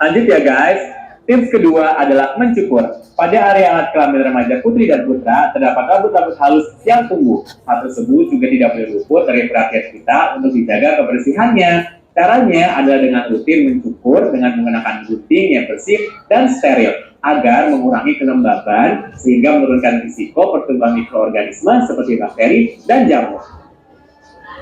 Lanjut ya guys. Tips kedua adalah mencukur. Pada area alat kelamin remaja putri dan putra, terdapat rambut-rambut halus yang tumbuh. Hal tersebut juga tidak boleh luput dari perhatian kita untuk dijaga kebersihannya. Caranya adalah dengan rutin mencukur dengan menggunakan gunting yang bersih dan steril, agar mengurangi kelembaban sehingga menurunkan risiko pertumbuhan mikroorganisme seperti bakteri dan jamur.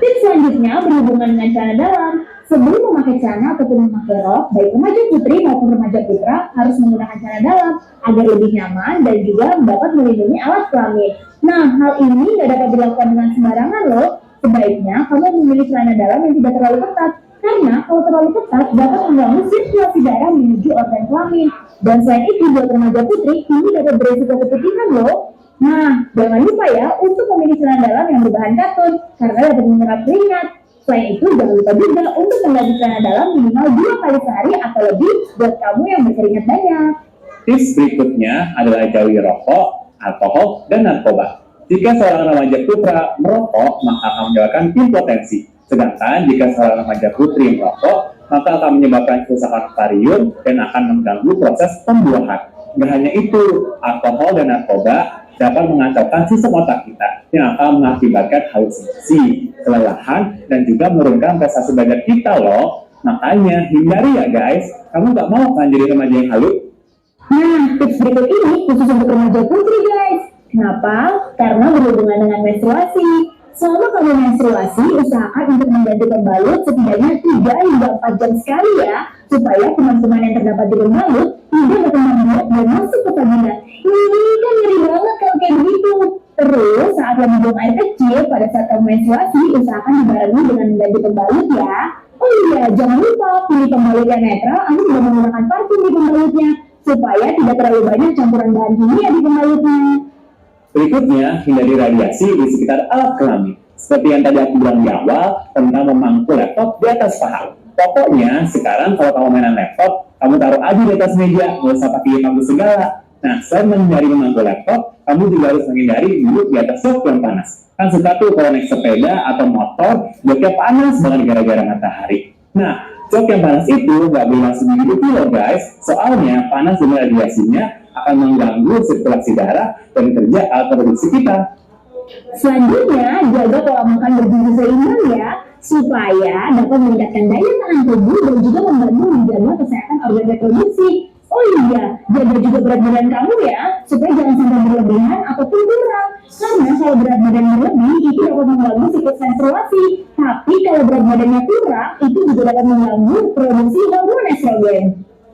Tips selanjutnya berhubungan dengan celana dalam. Sebelum memakai celana ataupun memakai rok, baik remaja putri maupun remaja putra harus menggunakan celana dalam agar lebih nyaman dan juga dapat melindungi alat kelamin. Nah, hal ini tidak dapat dilakukan dengan sembarangan loh. Sebaiknya kamu memilih celana dalam yang tidak terlalu ketat, karena kalau terlalu ketat dapat mengganggu sirkulasi darah menuju organ kelamin. Dan selain itu, buat remaja putri ini dapat berisiko keputihan loh. Nah, jangan lupa ya untuk memilih celana dalam yang berbahan katun, karena dapat menyerap keringat. Selain itu, jangan lupa juga untuk mengganti celana dalam minimal 2 kali sehari atau lebih buat kamu yang berkeringat banyak.
Tips berikutnya adalah jauhi rokok, alkohol, dan narkoba. Jika seorang remaja putra merokok, maka akan menyebabkan impotensi. Sedangkan jika seorang remaja putri merokok, maka akan menyebabkan kerusakan ovarium dan akan mengganggu proses pembuahan. Tidak hanya itu, alkohol dan narkoba dapat mengacaukan sistem otak kita yang akan mengakibatkan halusinasi, kelelahan, dan juga menurunkan prestasi belajar kita loh. Makanya hindari ya guys, kamu nggak mau kan jadi remaja yang halu?
Nah, tips berikut ini khusus untuk remaja putri guys. Kenapa? Karena berhubungan dengan menstruasi. Selama kamu menstruasi, usahakan untuk mengganti pembalut setidaknya 3 hingga 4 jam sekali ya, supaya kuman-kuman yang terdapat di pembalut tidak berkembang biak dan masuk ke vagina. Ini kan ngeri banget kalau kayak begitu. Terus, saat lagi buang air kecil pada saat kamu menstruasi, usahakan dibarengi dengan mengganti pembalut ya. Oh iya, jangan lupa pilih pembalut yang netral, Anda juga menggunakan parfum di pembalutnya, supaya tidak terlalu banyak campuran bahan kimia di pembalutnya.
Berikutnya, hindari radiasi di sekitar alat kelamin. Seperti yang tadi aku bilang di awal tentang memangku laptop di atas paha. Pokoknya, sekarang kalau kamu mainan laptop, kamu taruh aja di atas meja, nggak usah pakai paku segala. Nah, selain menghindari memangku laptop, kamu juga harus menghindari duduk di atas jok yang panas. Kan suka tuh kalau naik sepeda atau motor, joknya panas banget gara-gara matahari. Nah, jok yang panas itu nggak boleh langsung dihidupi loh guys, soalnya panas dengan radiasinya akan mengganggu sirkulasi darah dan kerja alat produksi kita.
Selanjutnya, jaga pola makan bergizi seimbang ya, supaya dapat meningkatkan daya tahan tubuh dan juga membantu menjaga kesehatan organ reproduksi. Oh iya, jaga juga berat badan kamu ya, supaya jangan sampai berlebihan ataupun kurang. Karena kalau berat badan berlebih, itu dapat mengganggu siklus menstruasi. Tapi kalau berat badannya kurang, itu juga dapat mengganggu produksi hormon estrogen.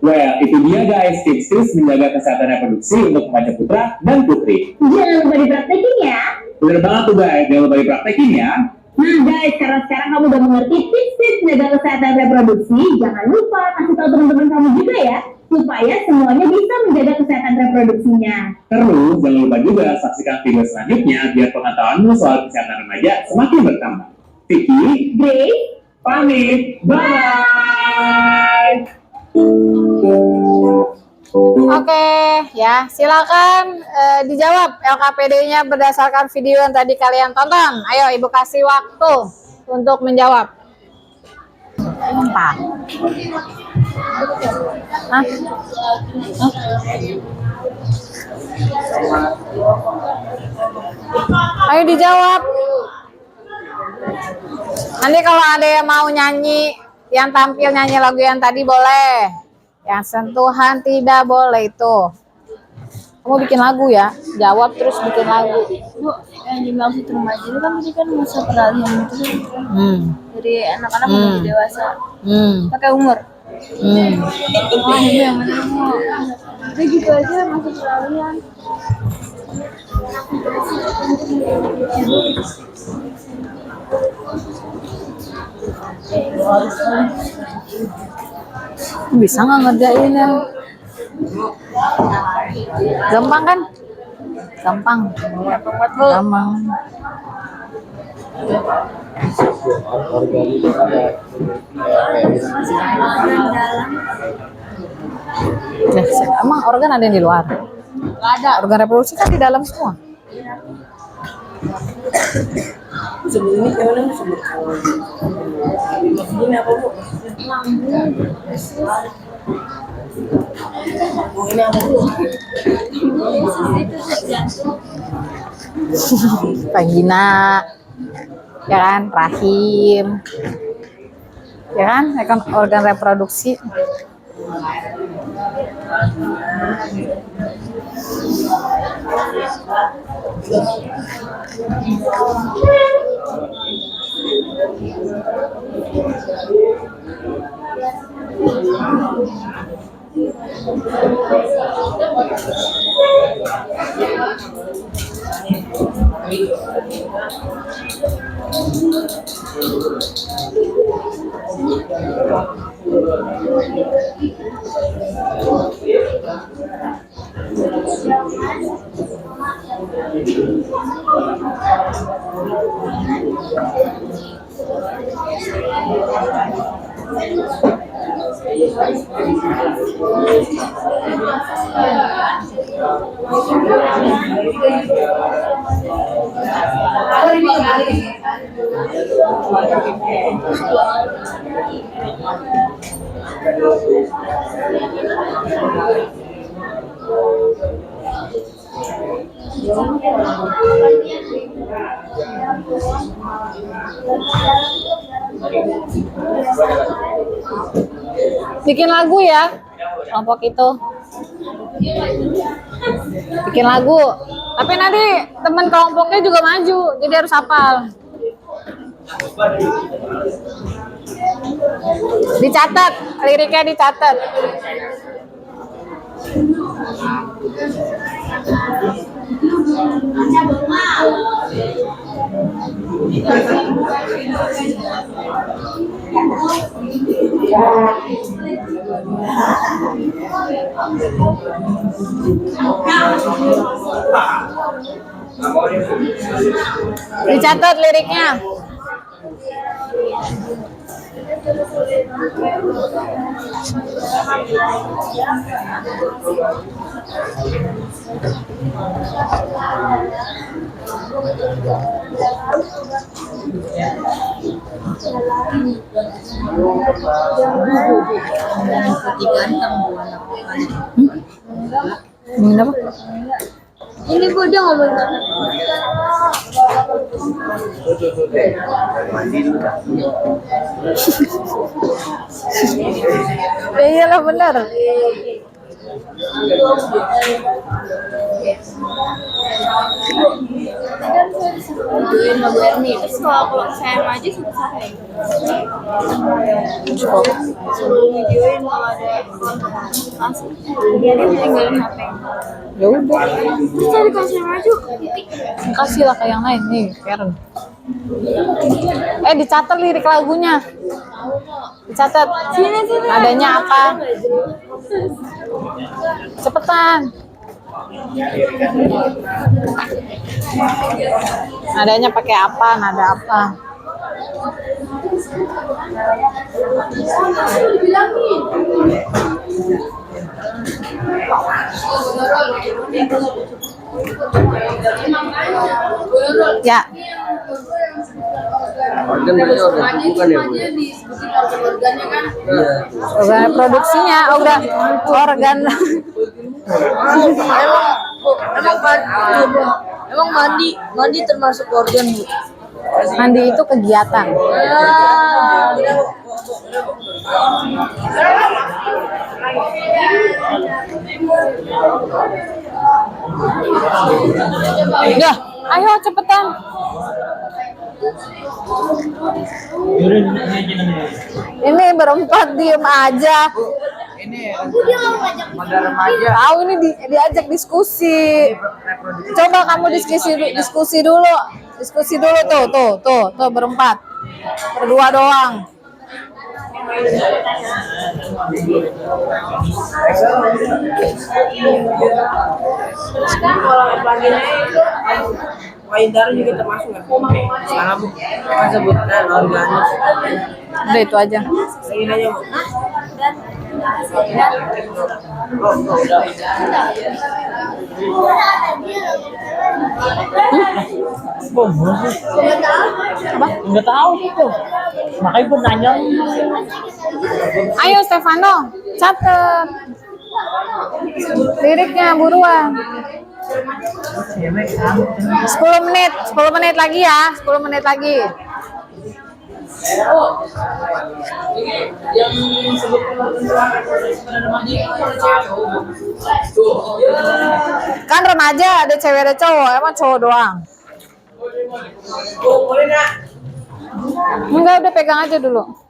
Well, itu dia guys, tips-tips menjaga kesehatan reproduksi untuk remaja putra dan putri.
Jangan lupa dipraktekin ya.
Bener banget tuh guys, jangan lupa dipraktekin ya.
Nah guys, karena sekarang kamu udah mengerti tips-tips menjaga kesehatan reproduksi, jangan lupa kasih tahu teman-teman kamu juga ya, supaya semuanya bisa menjaga kesehatan reproduksinya.
Terus jangan lupa juga saksikan video selanjutnya biar pengetahuanmu soal kesehatan remaja semakin bertambah. Vicky,
Grace,
pamit, bye.
Oke, ya silakan dijawab LKPD-nya berdasarkan video yang tadi kalian tonton. Ayo Ibu kasih waktu untuk menjawab. Apa? Hah? Ayo dijawab. Nanti kalau ada yang mau nyanyi, yang tampil nyanyi lagu yang tadi boleh. Yang sentuhan tidak boleh itu. Kamu bikin lagu ya? Jawab terus bikin lagu.
Bu, yang dimaksud remaja itu kan tadi kan masa peralihan itu kan dari anak-anak menuju dewasa. Pakai umur. Oh, ini yang benar Bu. Udah gitu aja masa peralihan.
Bisa nggak ngerjain ya? Gampang kan? Gampang. Gampang. Emang organ ada yang di luar? Nggak ada. Organ reproduksi kan di dalam semua.
Sebelumnya gimana sebut ini apa Bu? Ini apa Bu?
Vagina, ya kan, rahim, ya kan organ reproduksi. Bikin lagu ya, kelompok itu. Bikin lagu. Tapi nanti teman kelompoknya juga maju, jadi harus hafal. Dicatat, liriknya dicatat. Dicatat liriknya. Apa?
Ini Bu dia ngomong
Iyalah benar.
Mbak Berni, terus kalau saya maju susah ya. Suruh videoin kalau ada asli. Biarin tinggalin HP.
Ya udah,
Terus tadi konser maju.
kasih lah ke yang lain nih, Karen. Dicatat lirik lagunya. Dicatat.
Sini.
Nadanya apa? Cepetan. Nadanya pakai apa? Nada apa? Ya.
Organ berarti organ bukan ya, Bu?
Organ produksinya, organ.
Emang mandi termasuk organ, Bu?
Mandi itu kegiatan. Udah, ayo cepetan. Ini berempat diem aja. Tahu ini diajak diskusi. Coba kamu diskusi dulu. Diskusi dulu tuh berempat. Berdua doang.
Kalau pelagiannya itu payudara juga termasuk nggak? Salah, Bu. Kan sebutkan organik.
Udah itu aja.
Lagi aja, Bu.
Nggak tahu itu. Makanya gue nanya.
Ayo Stefano, catet liriknya buruan. 10 menit lagi ya, 10 menit lagi. Kan remaja, ada cewek ada cowok, emang cowok doang. Enggak, udah pegang aja dulu.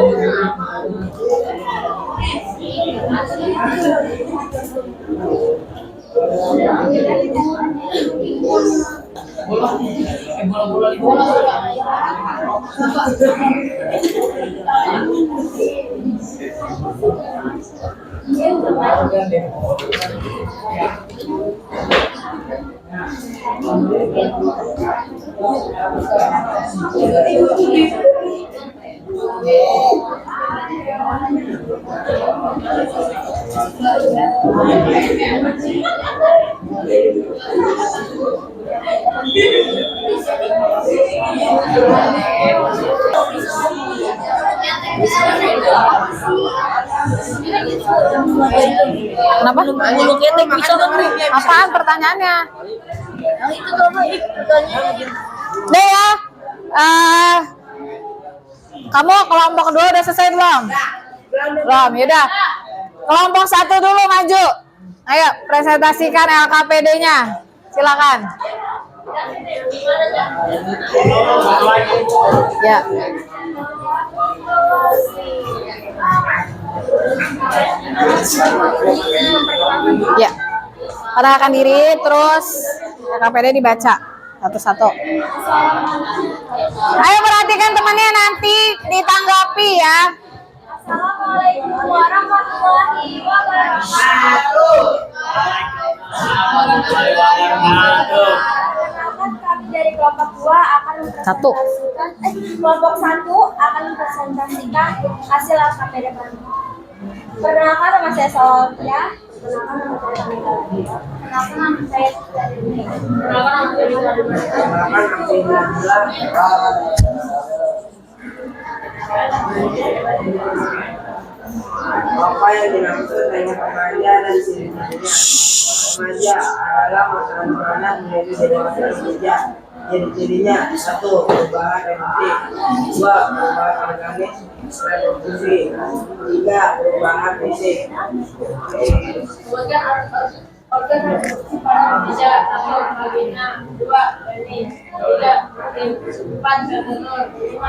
Kenapa? Apaan pertanyaannya?
Yang itu tuh apa?
Deh ya. Kamu kelompok 2 udah selesai belum? Belum, yaudah. Kelompok 1 dulu maju. Ayo, presentasikan LKPD-nya. Silakan. Ya. Ya. Perkenalkan diri, terus LKPD dibaca satu-satu. Ayo perhatikan temannya, nanti ditanggapi ya.
Assalamualaikum warahmatullahi wabarakatuh. Perkenalkan, kami dari kelompok 2 akan kelompok 1 akan mempresentasikan hasil LKPD kami. Perkenalkan, nama saya Salvia. Perkenalkan, nama saya Tamika. Perkenalkan, nama saya Tadini. Perkenalkan, nama saya
Apa yang dimaksud dengan remaja dan sini remaja adalah masa anak menjadi dewasa remaja. Ciri-cirinya: 1. Perubahan reproduksi, 2. Perubahan organik reproduksi, 3. Perubahan fisik.
Organ reproduksi pada manusia 1. Vagina, 2. Penis, 3. Urin, 4. Telur, 5.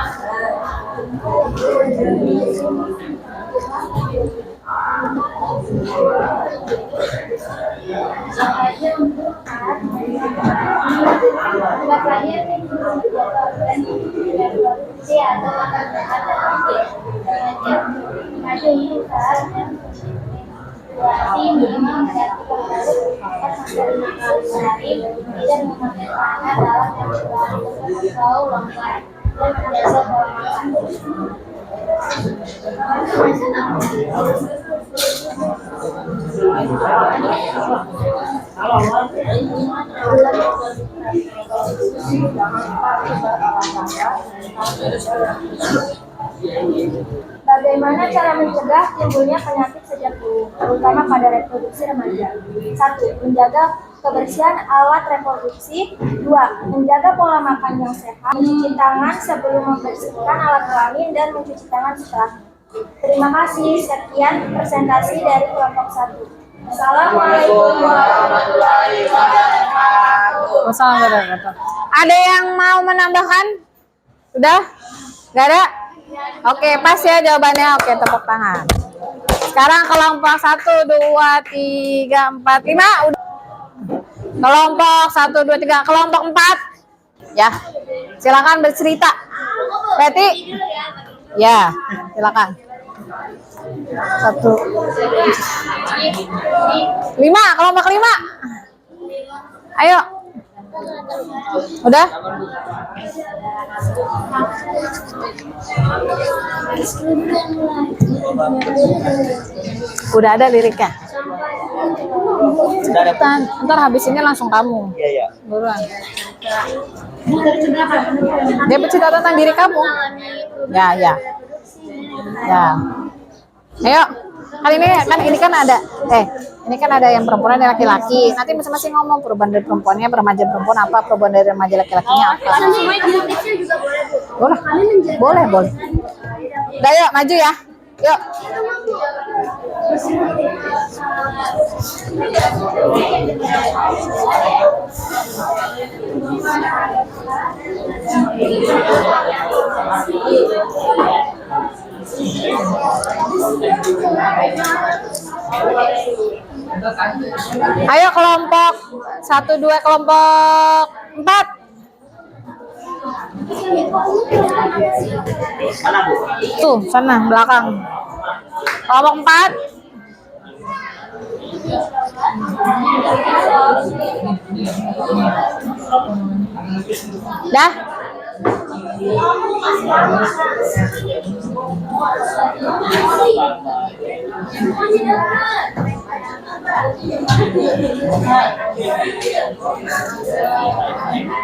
Bagaimana cara mencegah timbulnya penyakit sejak dini, terutama pada reproduksi remaja? 1. Menjaga kebersihan alat reproduksi. 2. Menjaga pola makan yang sehat. Mencuci tangan sebelum membersihkan alat kelamin dan mencuci tangan setelah. Terima kasih. Sekian presentasi dari kelompok 1. Assalamualaikum warahmatullahi wabarakatuh.
Wassalamualaikum. Ada yang mau menambahkan? Sudah? Gak ada? Oke, pas ya jawabannya. Oke, tepuk tangan. Sekarang kelompok 1, 2, 3, 4, 5. Udah. Kelompok 1, 2, 3. Kelompok 4. Ya, silakan bercerita. Betty? Ya, silakan. 1, 5. Kelompok 5. Ayo. Udah? Udah ada liriknya. Cepetan, ntar habis ini langsung kamu.
Iya.
Buruan. Dia bercerita tentang diri kamu. Ya. Ayo. Kali ini kan ada ini kan ada yang perempuan dan laki-laki. Nanti masing-masing ngomong perubahan dari perempuannya, remaja perempuan apa, perubahan dari remaja laki-lakinya apa. Boleh. Udah yuk, maju ya. Yuk. Ayo kelompok 1, 2, kelompok 4. Tuh, sana belakang. Kelompok 4. Dah.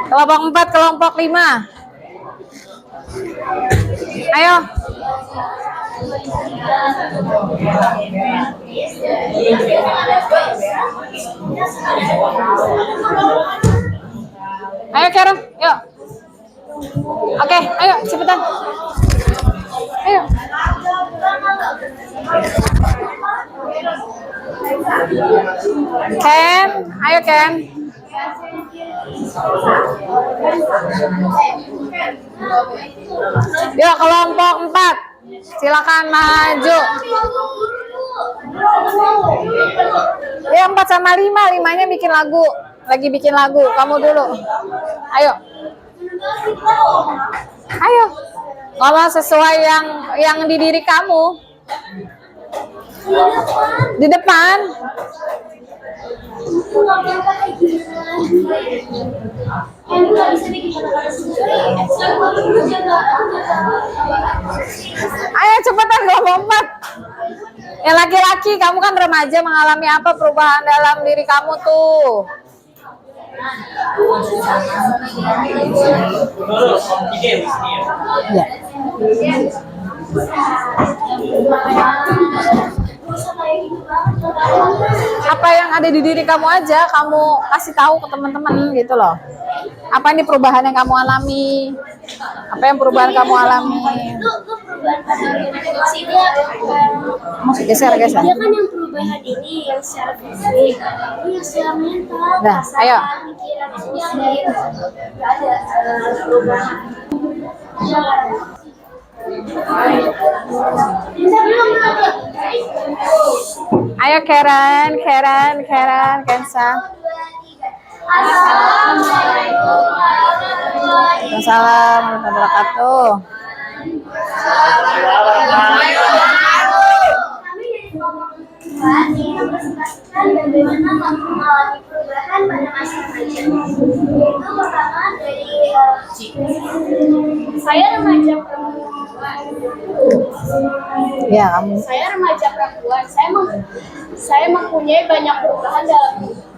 Kelompok 4, kelompok 5. Ayo. Ayo Karen, yuk. Oke, ayo cepetan. Ayo. Ken, ayo Ken. Yuk kelompok 4. Silakan maju. Ya 4 sama 5, 5-nya bikin lagu. Lagi bikin lagu, kamu dulu. Ayo. Ayo. Ngomong sesuai yang di diri kamu. Di depan. Ayo cepetan kelompok 4. Yang laki-laki, kamu kan remaja, mengalami apa perubahan dalam diri kamu tuh? Ya.
bisa kayak gitu banget.
Apa yang ada di diri kamu aja kamu kasih tahu ke teman-teman gitu loh. Apa ini perubahan yang kamu alami? Apa yang perubahan kamu alami?
Itu perubahan pada reproduksi dia
Geser.
dia kan yang perubahan ini yang secara fisik, itu yang secara mental,
Nah, ayo.
pikiran semuanya itu nggak ada perubahan.
Ayo Karen, Kensa.
Assalamualaikum warahmatullahi
Waalaikumsalam warahmatullahi wabarakatuh.
Kami dari kelompok 4 ingin mempresentasikan bagaimana mengalami perubahan pada masa remaja. Yaitu pertama dari saya remaja perempuan.
Ya, kamu.
Saya remaja perempuan. Saya mempunyai banyak perubahan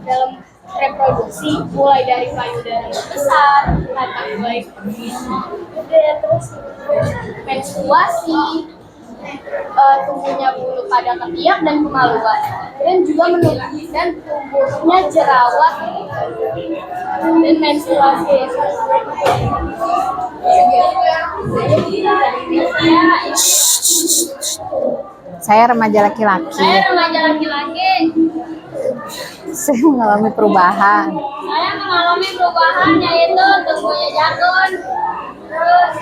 dalam reproduksi, mulai dari payudara yang besar, mata baik, terus menstruasi, tumbuhnya bulu pada ketiak dan kemaluan, dan juga dan tumbuhnya jerawat dan menstruasi.
Saya remaja laki-laki.
Saya remaja laki-laki.
Saya mengalami perubahan.
Saya mengalami perubahan yaitu tumbuhnya jantung, terus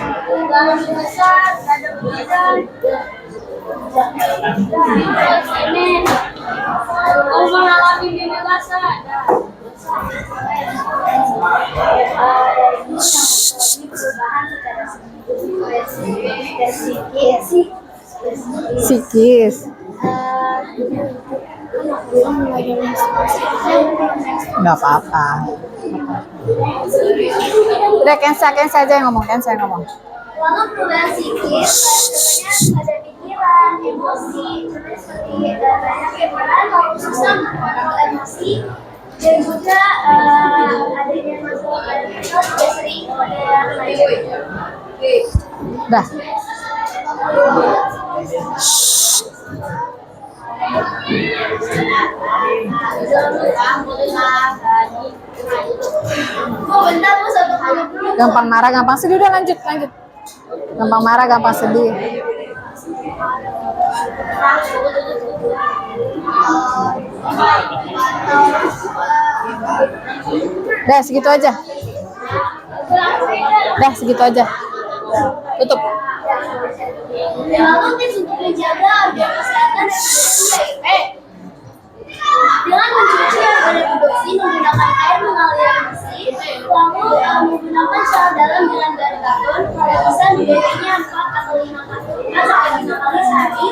dalam besar, dada besar, terus ini aku mengalami mimpi basah. Perubahan secara
Psikis. Nggak apa-apa. Udah Kensa aja yang ngomong,
Lalu perubahan psikis, biasanya ada pikiran, emosi, seperti banyak pikiran, kalau susah mengontrol emosi, dan juga adanya masalah pada mental juga sering pada remaja.
Dah.
Bentar Bu, satu kali dulu.
Gampang marah, gampang sedih. Udah lanjut. Gampang marah, gampang sedih. Dah segitu aja. Tutup.
Lalu tips untuk menjaga agar kesehatan reproduksi dengan mencuci agar reproduksi menggunakan air mengalir bersih, lalu menggunakan sel dalam dengan garam karbon, kalau bisa menjadinya 4 atau 5 kali sehari,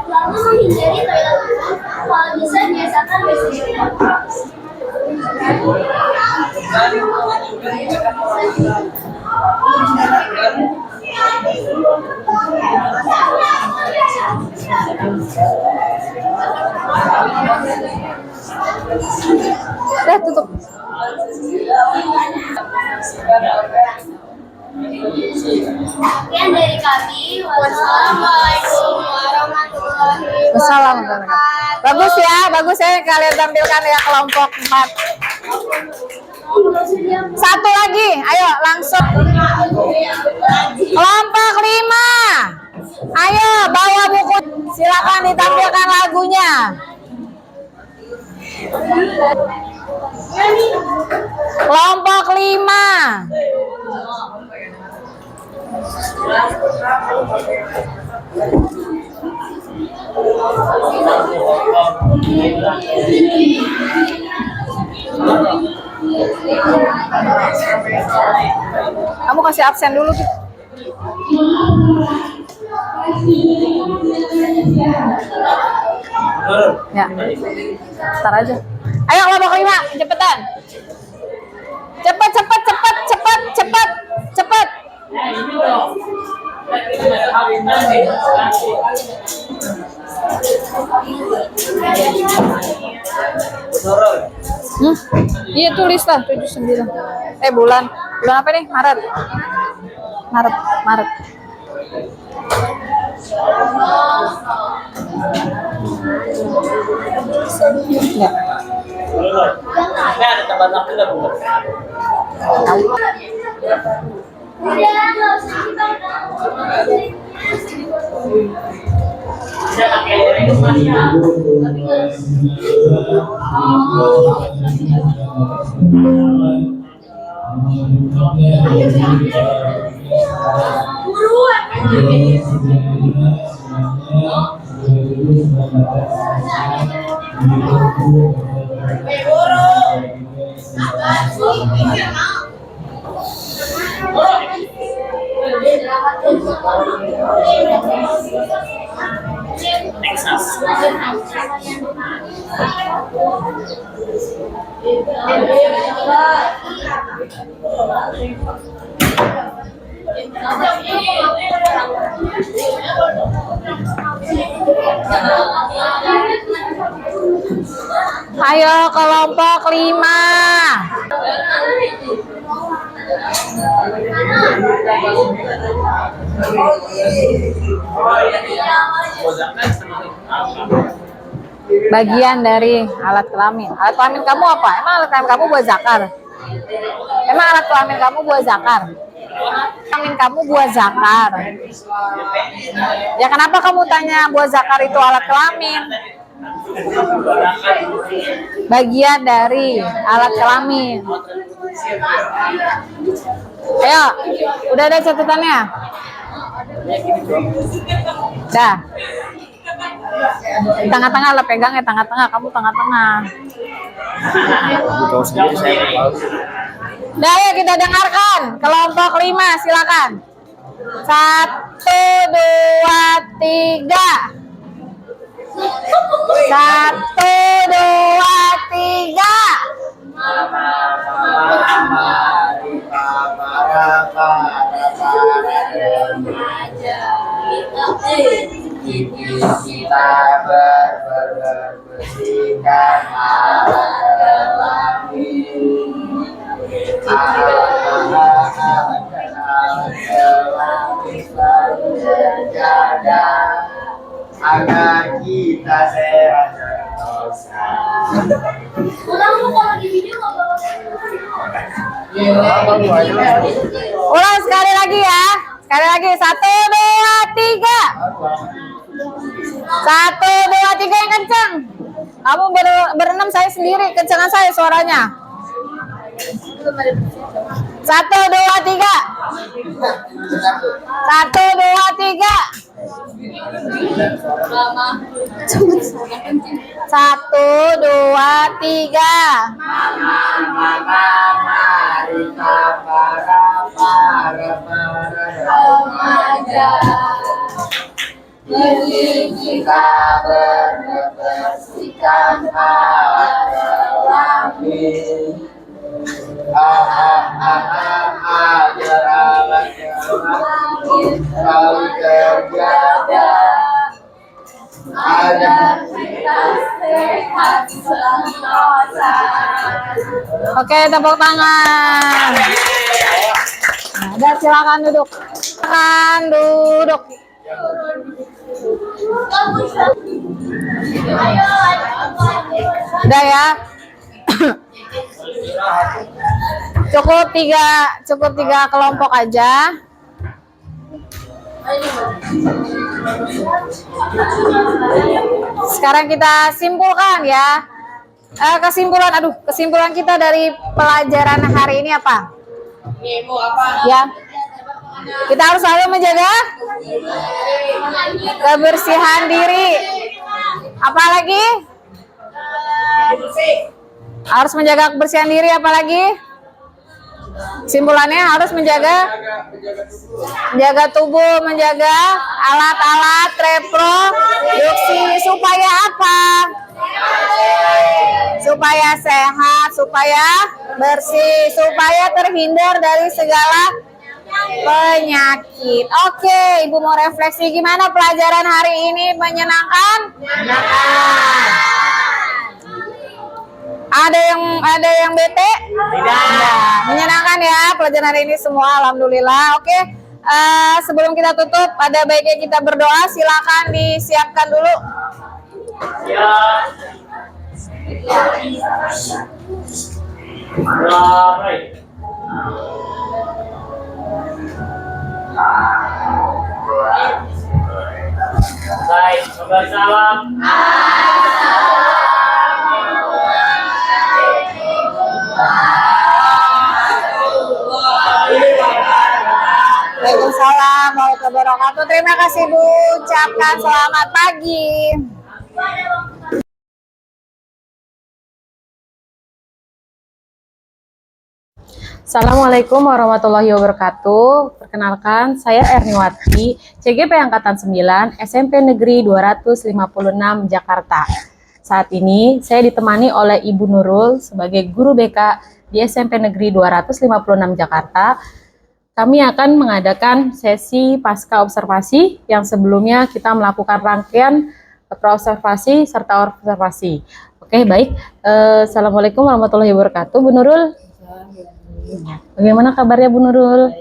lalu menghindari toilet umum, kalau bisa biasakan bersihin.
Dah tutup.
Sekian dari kami. Wassalamualaikum warahmatullahi wabarakatuh.
Bagus ya kalian tampilkan ya kelompok 4. Satu lagi, ayo langsung. Kelompok 5. Ayo bawa buku. Silakan ditampilkan lagunya. Kelompok 5. Kamu kasih absen dulu. Ya, ntar aja. Ayo kelompok 5, cepetan. Cepet. Iya tulis lah 79. Bulan apa nih? Maret. Ya.
Ada tambahan waktu nggak, Bu?
Ayo kelompok 5. Bagian dari alat kelamin. Alat kelamin kamu apa? Emang alat kelamin kamu buat zakar? Emang alat kelamin kamu buat zakar? Kelamin kamu buat zakar. Ya kenapa kamu tanya buat zakar itu alat kelamin? Bagian dari alat kelamin. Ayo, udah ada catatannya? Dah. Tengah-tengah lah, pegang ya tengah-tengah. Kamu tengah-tengah. Dah, ayo kita dengarkan. Kelompok 5, silakan. 1, 2, 3. 1, 2, 3.
Kita berbersihkan alat agar kita sehat sentosa.
Ulang sekali lagi ya. Sekali lagi. 1, 2, 3. 1, 2, 3 yang kencang. Kamu berenam, saya sendiri. Kencangan saya suaranya. 1, 2, 3. 1, 2, 3. 1, 2, 3.
Mari para remaja. Kita berbersihkan hati. Agar alat selalu terjaga. Agar kita sehat sentosa.
Oke, tepuk tangan. Nah, udah silakan duduk. Silakan duduk. Udah ya. Cukup tiga kelompok aja. Sekarang kita simpulkan ya. Kesimpulan kita dari pelajaran hari ini apa? Ya. Kita harus selalu menjaga kebersihan diri. Apalagi? Harus menjaga kebersihan diri, apalagi? Simpulannya harus menjaga tubuh, menjaga alat-alat reproduksi supaya apa? Supaya sehat, supaya bersih, supaya terhindar dari segala penyakit. Oke, Ibu mau refleksi gimana pelajaran hari ini? Menyenangkan? Menyenangkan. Ada yang bete? Tidak. Menyenangkan ya pelajaran hari ini semua, alhamdulillah. Oke, sebelum kita tutup, ada baiknya kita berdoa. Silakan disiapkan dulu. Waalaikumsalam warahmatullahi wabarakatuh. Terima kasih Bu, ucapkan selamat pagi.
Assalamualaikum warahmatullahi wabarakatuh. Perkenalkan, saya Erniwati, CGP Angkatan 9, SMP Negeri 256 Jakarta. Saat ini saya ditemani oleh Ibu Nurul sebagai guru BK di SMP Negeri 256 Jakarta. Kami akan mengadakan sesi pasca observasi yang sebelumnya kita melakukan rangkaian praobservasi serta observasi. Oke, baik. Assalamualaikum warahmatullahi wabarakatuh, Bu Nurul. Bagaimana kabarnya Bu Nurul?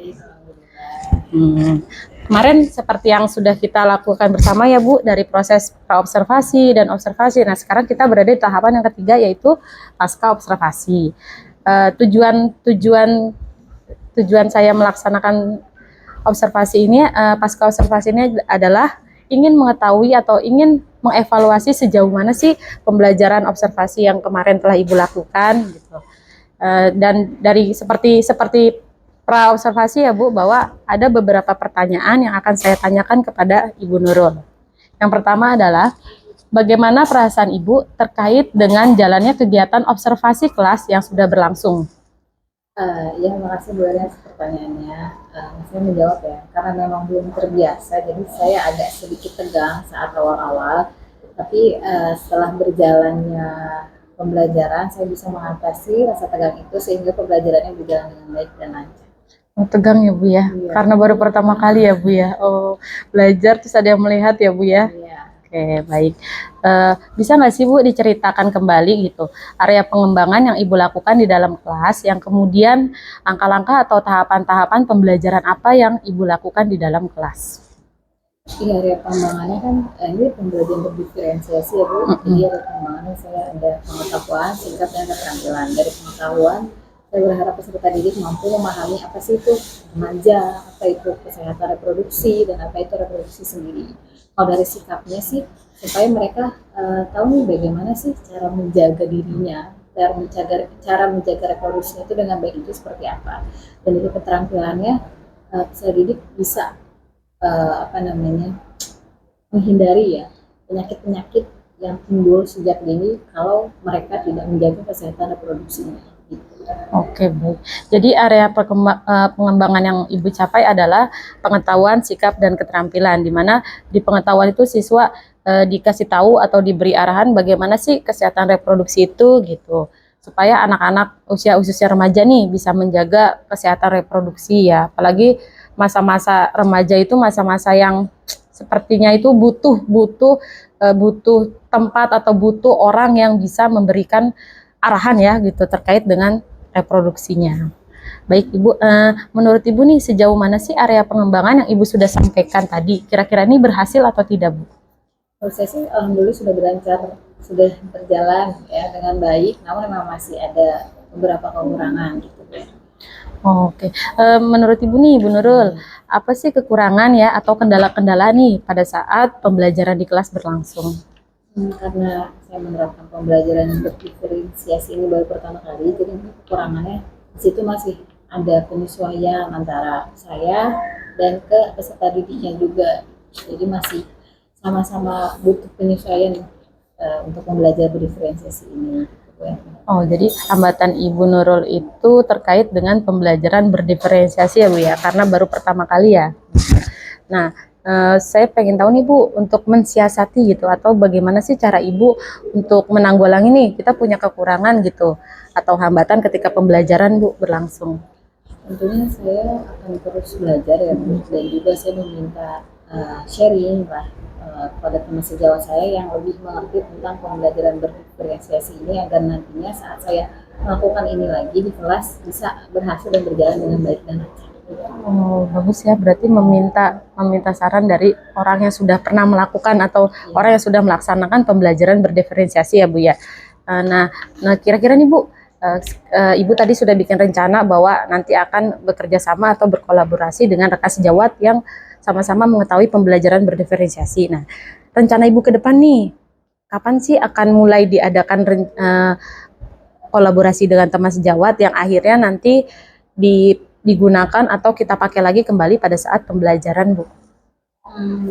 Kemarin seperti yang sudah kita lakukan bersama ya Bu, dari proses praobservasi dan observasi. Nah, sekarang kita berada di tahapan yang ketiga, yaitu pasca observasi. Tujuan saya melaksanakan observasi ini, pasca observasi ini adalah ingin mengetahui atau ingin mengevaluasi sejauh mana sih pembelajaran observasi yang kemarin telah Ibu lakukan gitu. Dan dari seperti pra-observasi ya Bu, bahwa ada beberapa pertanyaan yang akan saya tanyakan kepada Ibu Nurul. Yang pertama adalah, bagaimana perasaan Ibu terkait dengan jalannya kegiatan observasi kelas yang sudah berlangsung?
Ya, makasih Bu Ernest pertanyaannya. Saya menjawab ya, karena memang belum terbiasa, jadi saya agak sedikit tegang saat awal-awal. Tapi setelah berjalannya pembelajaran, saya bisa mengatasi rasa tegang itu sehingga pembelajarannya berjalan dengan baik dan lancar.
Oh, tegang ya Bu ya?
Iya.
Karena baru pertama kali ya Bu ya? Oh, belajar terus ada yang melihat ya Bu ya?
Iya.
Oke, baik. Bisa nggak sih Bu diceritakan kembali gitu area pengembangan yang Ibu lakukan di dalam kelas, yang kemudian langkah-langkah atau tahapan-tahapan pembelajaran apa yang Ibu lakukan di dalam kelas?
Iya, area pengembangannya kan ini pembelajaran berdiferensiasi ya Bu. Jadi area pengembangannya saya ada pengetahuan, singkat dan keterampilan. Dari pengetahuan, saya berharap peserta didik mampu memahami apa sih itu remaja, apa itu kesehatan reproduksi, dan apa itu reproduksi sendiri. Kalau dari sikapnya sih, supaya mereka tahu nih bagaimana sih cara menjaga dirinya, cara menjaga reproduksinya itu dengan baik itu seperti apa. Dan dari keterampilannya, peserta didik bisa menghindari ya penyakit-penyakit yang timbul sejak dini kalau mereka tidak menjaga kesehatan reproduksinya.
Oke, baik. Jadi area pengembangan yang Ibu capai adalah pengetahuan, sikap, dan keterampilan, di mana di pengetahuan itu siswa dikasih tahu atau diberi arahan bagaimana sih kesehatan reproduksi itu gitu, supaya anak-anak usia remaja nih bisa menjaga kesehatan reproduksi ya. Apalagi masa-masa remaja itu masa-masa yang sepertinya itu butuh tempat atau butuh orang yang bisa memberikan arahan ya gitu terkait dengan reproduksinya. Baik Ibu, menurut Ibu nih sejauh mana sih area pengembangan yang Ibu sudah sampaikan tadi? Kira-kira ini berhasil atau tidak Bu?
Menurut saya sih alhamdulillah sudah sudah berjalan ya dengan baik, namun memang masih ada beberapa kekurangan gitu ya.
Oke, menurut Ibu nih, Ibu Nurul, apa sih kekurangan ya atau kendala-kendala nih pada saat pembelajaran di kelas berlangsung?
Karena saya menerapkan pembelajaran berdiferensiasi ini baru pertama kali, jadi kekurangannya di situ masih ada penyesuaian antara saya dan ke peserta didiknya juga. Jadi masih sama-sama butuh penyesuaian untuk belajar berdiferensiasi ini.
Oh, jadi hambatan Ibu Nurul itu terkait dengan pembelajaran berdiferensiasi ya Bu ya, karena baru pertama kali ya. Nah, saya pengen tahu nih Bu, untuk mensiasati gitu, atau bagaimana sih cara Ibu untuk menanggulangi nih, kita punya kekurangan gitu, atau hambatan ketika pembelajaran Bu berlangsung.
Tentunya saya akan terus belajar ya Bu, dan juga saya meminta sharing lah kepada teman sejawat saya yang lebih mengerti tentang pembelajaran berdiferensiasi ini, agar nantinya saat saya melakukan ini lagi di kelas bisa berhasil dan berjalan dengan baik dan lancar.
Oh, bagus ya. Berarti meminta saran dari orang yang sudah pernah melakukan atau orang yang sudah melaksanakan pembelajaran berdiferensiasi ya Bu ya. Nah, kira-kira nih Bu, Ibu tadi sudah bikin rencana bahwa nanti akan bekerja sama atau berkolaborasi dengan rekan sejawat yang sama-sama mengetahui pembelajaran berdiferensiasi. Nah, rencana Ibu ke depan nih, kapan sih akan mulai diadakan kolaborasi dengan teman sejawat yang akhirnya nanti digunakan atau kita pakai lagi kembali pada saat pembelajaran Bu?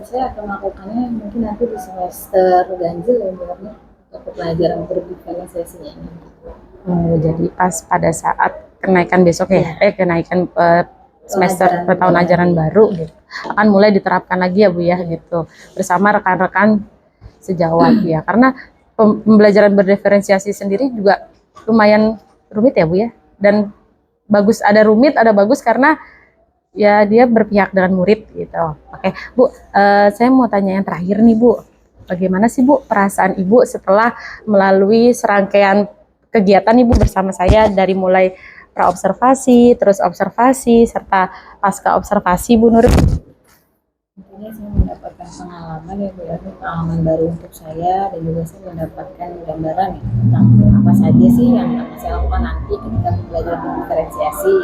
Saya akan melakukannya mungkin nanti di semester ganjil ya Bu, untuk pelajaran berdiferensiasinya ini.
Jadi pas pada saat kenaikan besok ya, kenaikan semester tahun ajaran baru gitu, akan mulai diterapkan lagi ya Bu ya gitu, bersama rekan-rekan sejawat ya, karena pembelajaran berdiferensiasi sendiri juga lumayan rumit ya Bu ya, dan bagus, ada rumit ada bagus karena ya dia berpihak dengan murid gitu. Oke Bu, saya mau tanya yang terakhir nih Bu, bagaimana sih Bu perasaan Ibu setelah melalui serangkaian kegiatan Ibu bersama saya dari mulai praobservasi, terus observasi, serta pasca observasi Bu Nuril?
Intinya saya mendapatkan pengalaman ya Bu ya, pengalaman baru untuk saya, dan juga saya mendapatkan gambaran ya, tentang apa saja sih yang akan saya lakukan nanti ketika belajar diferensiasi.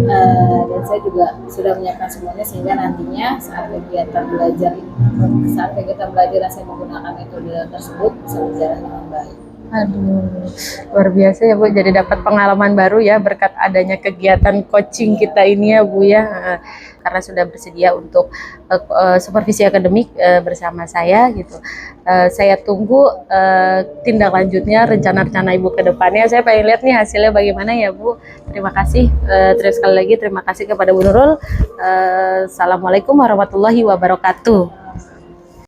Dan saya juga sudah menyiapkan semuanya sehingga nantinya saat kegiatan belajar saya menggunakan metode tersebut bisa berjalan dengan baik.
Aduh, luar biasa ya Bu, jadi dapat pengalaman baru ya berkat adanya kegiatan coaching kita ini ya Bu ya, karena sudah bersedia untuk supervisi akademik bersama saya gitu. Saya tunggu tindak lanjutnya, rencana-rencana Ibu ke depannya. Saya pengen lihat nih hasilnya bagaimana ya Bu. Terima kasih, terus sekali lagi terima kasih kepada Bu Nurul. Assalamualaikum warahmatullahi wabarakatuh.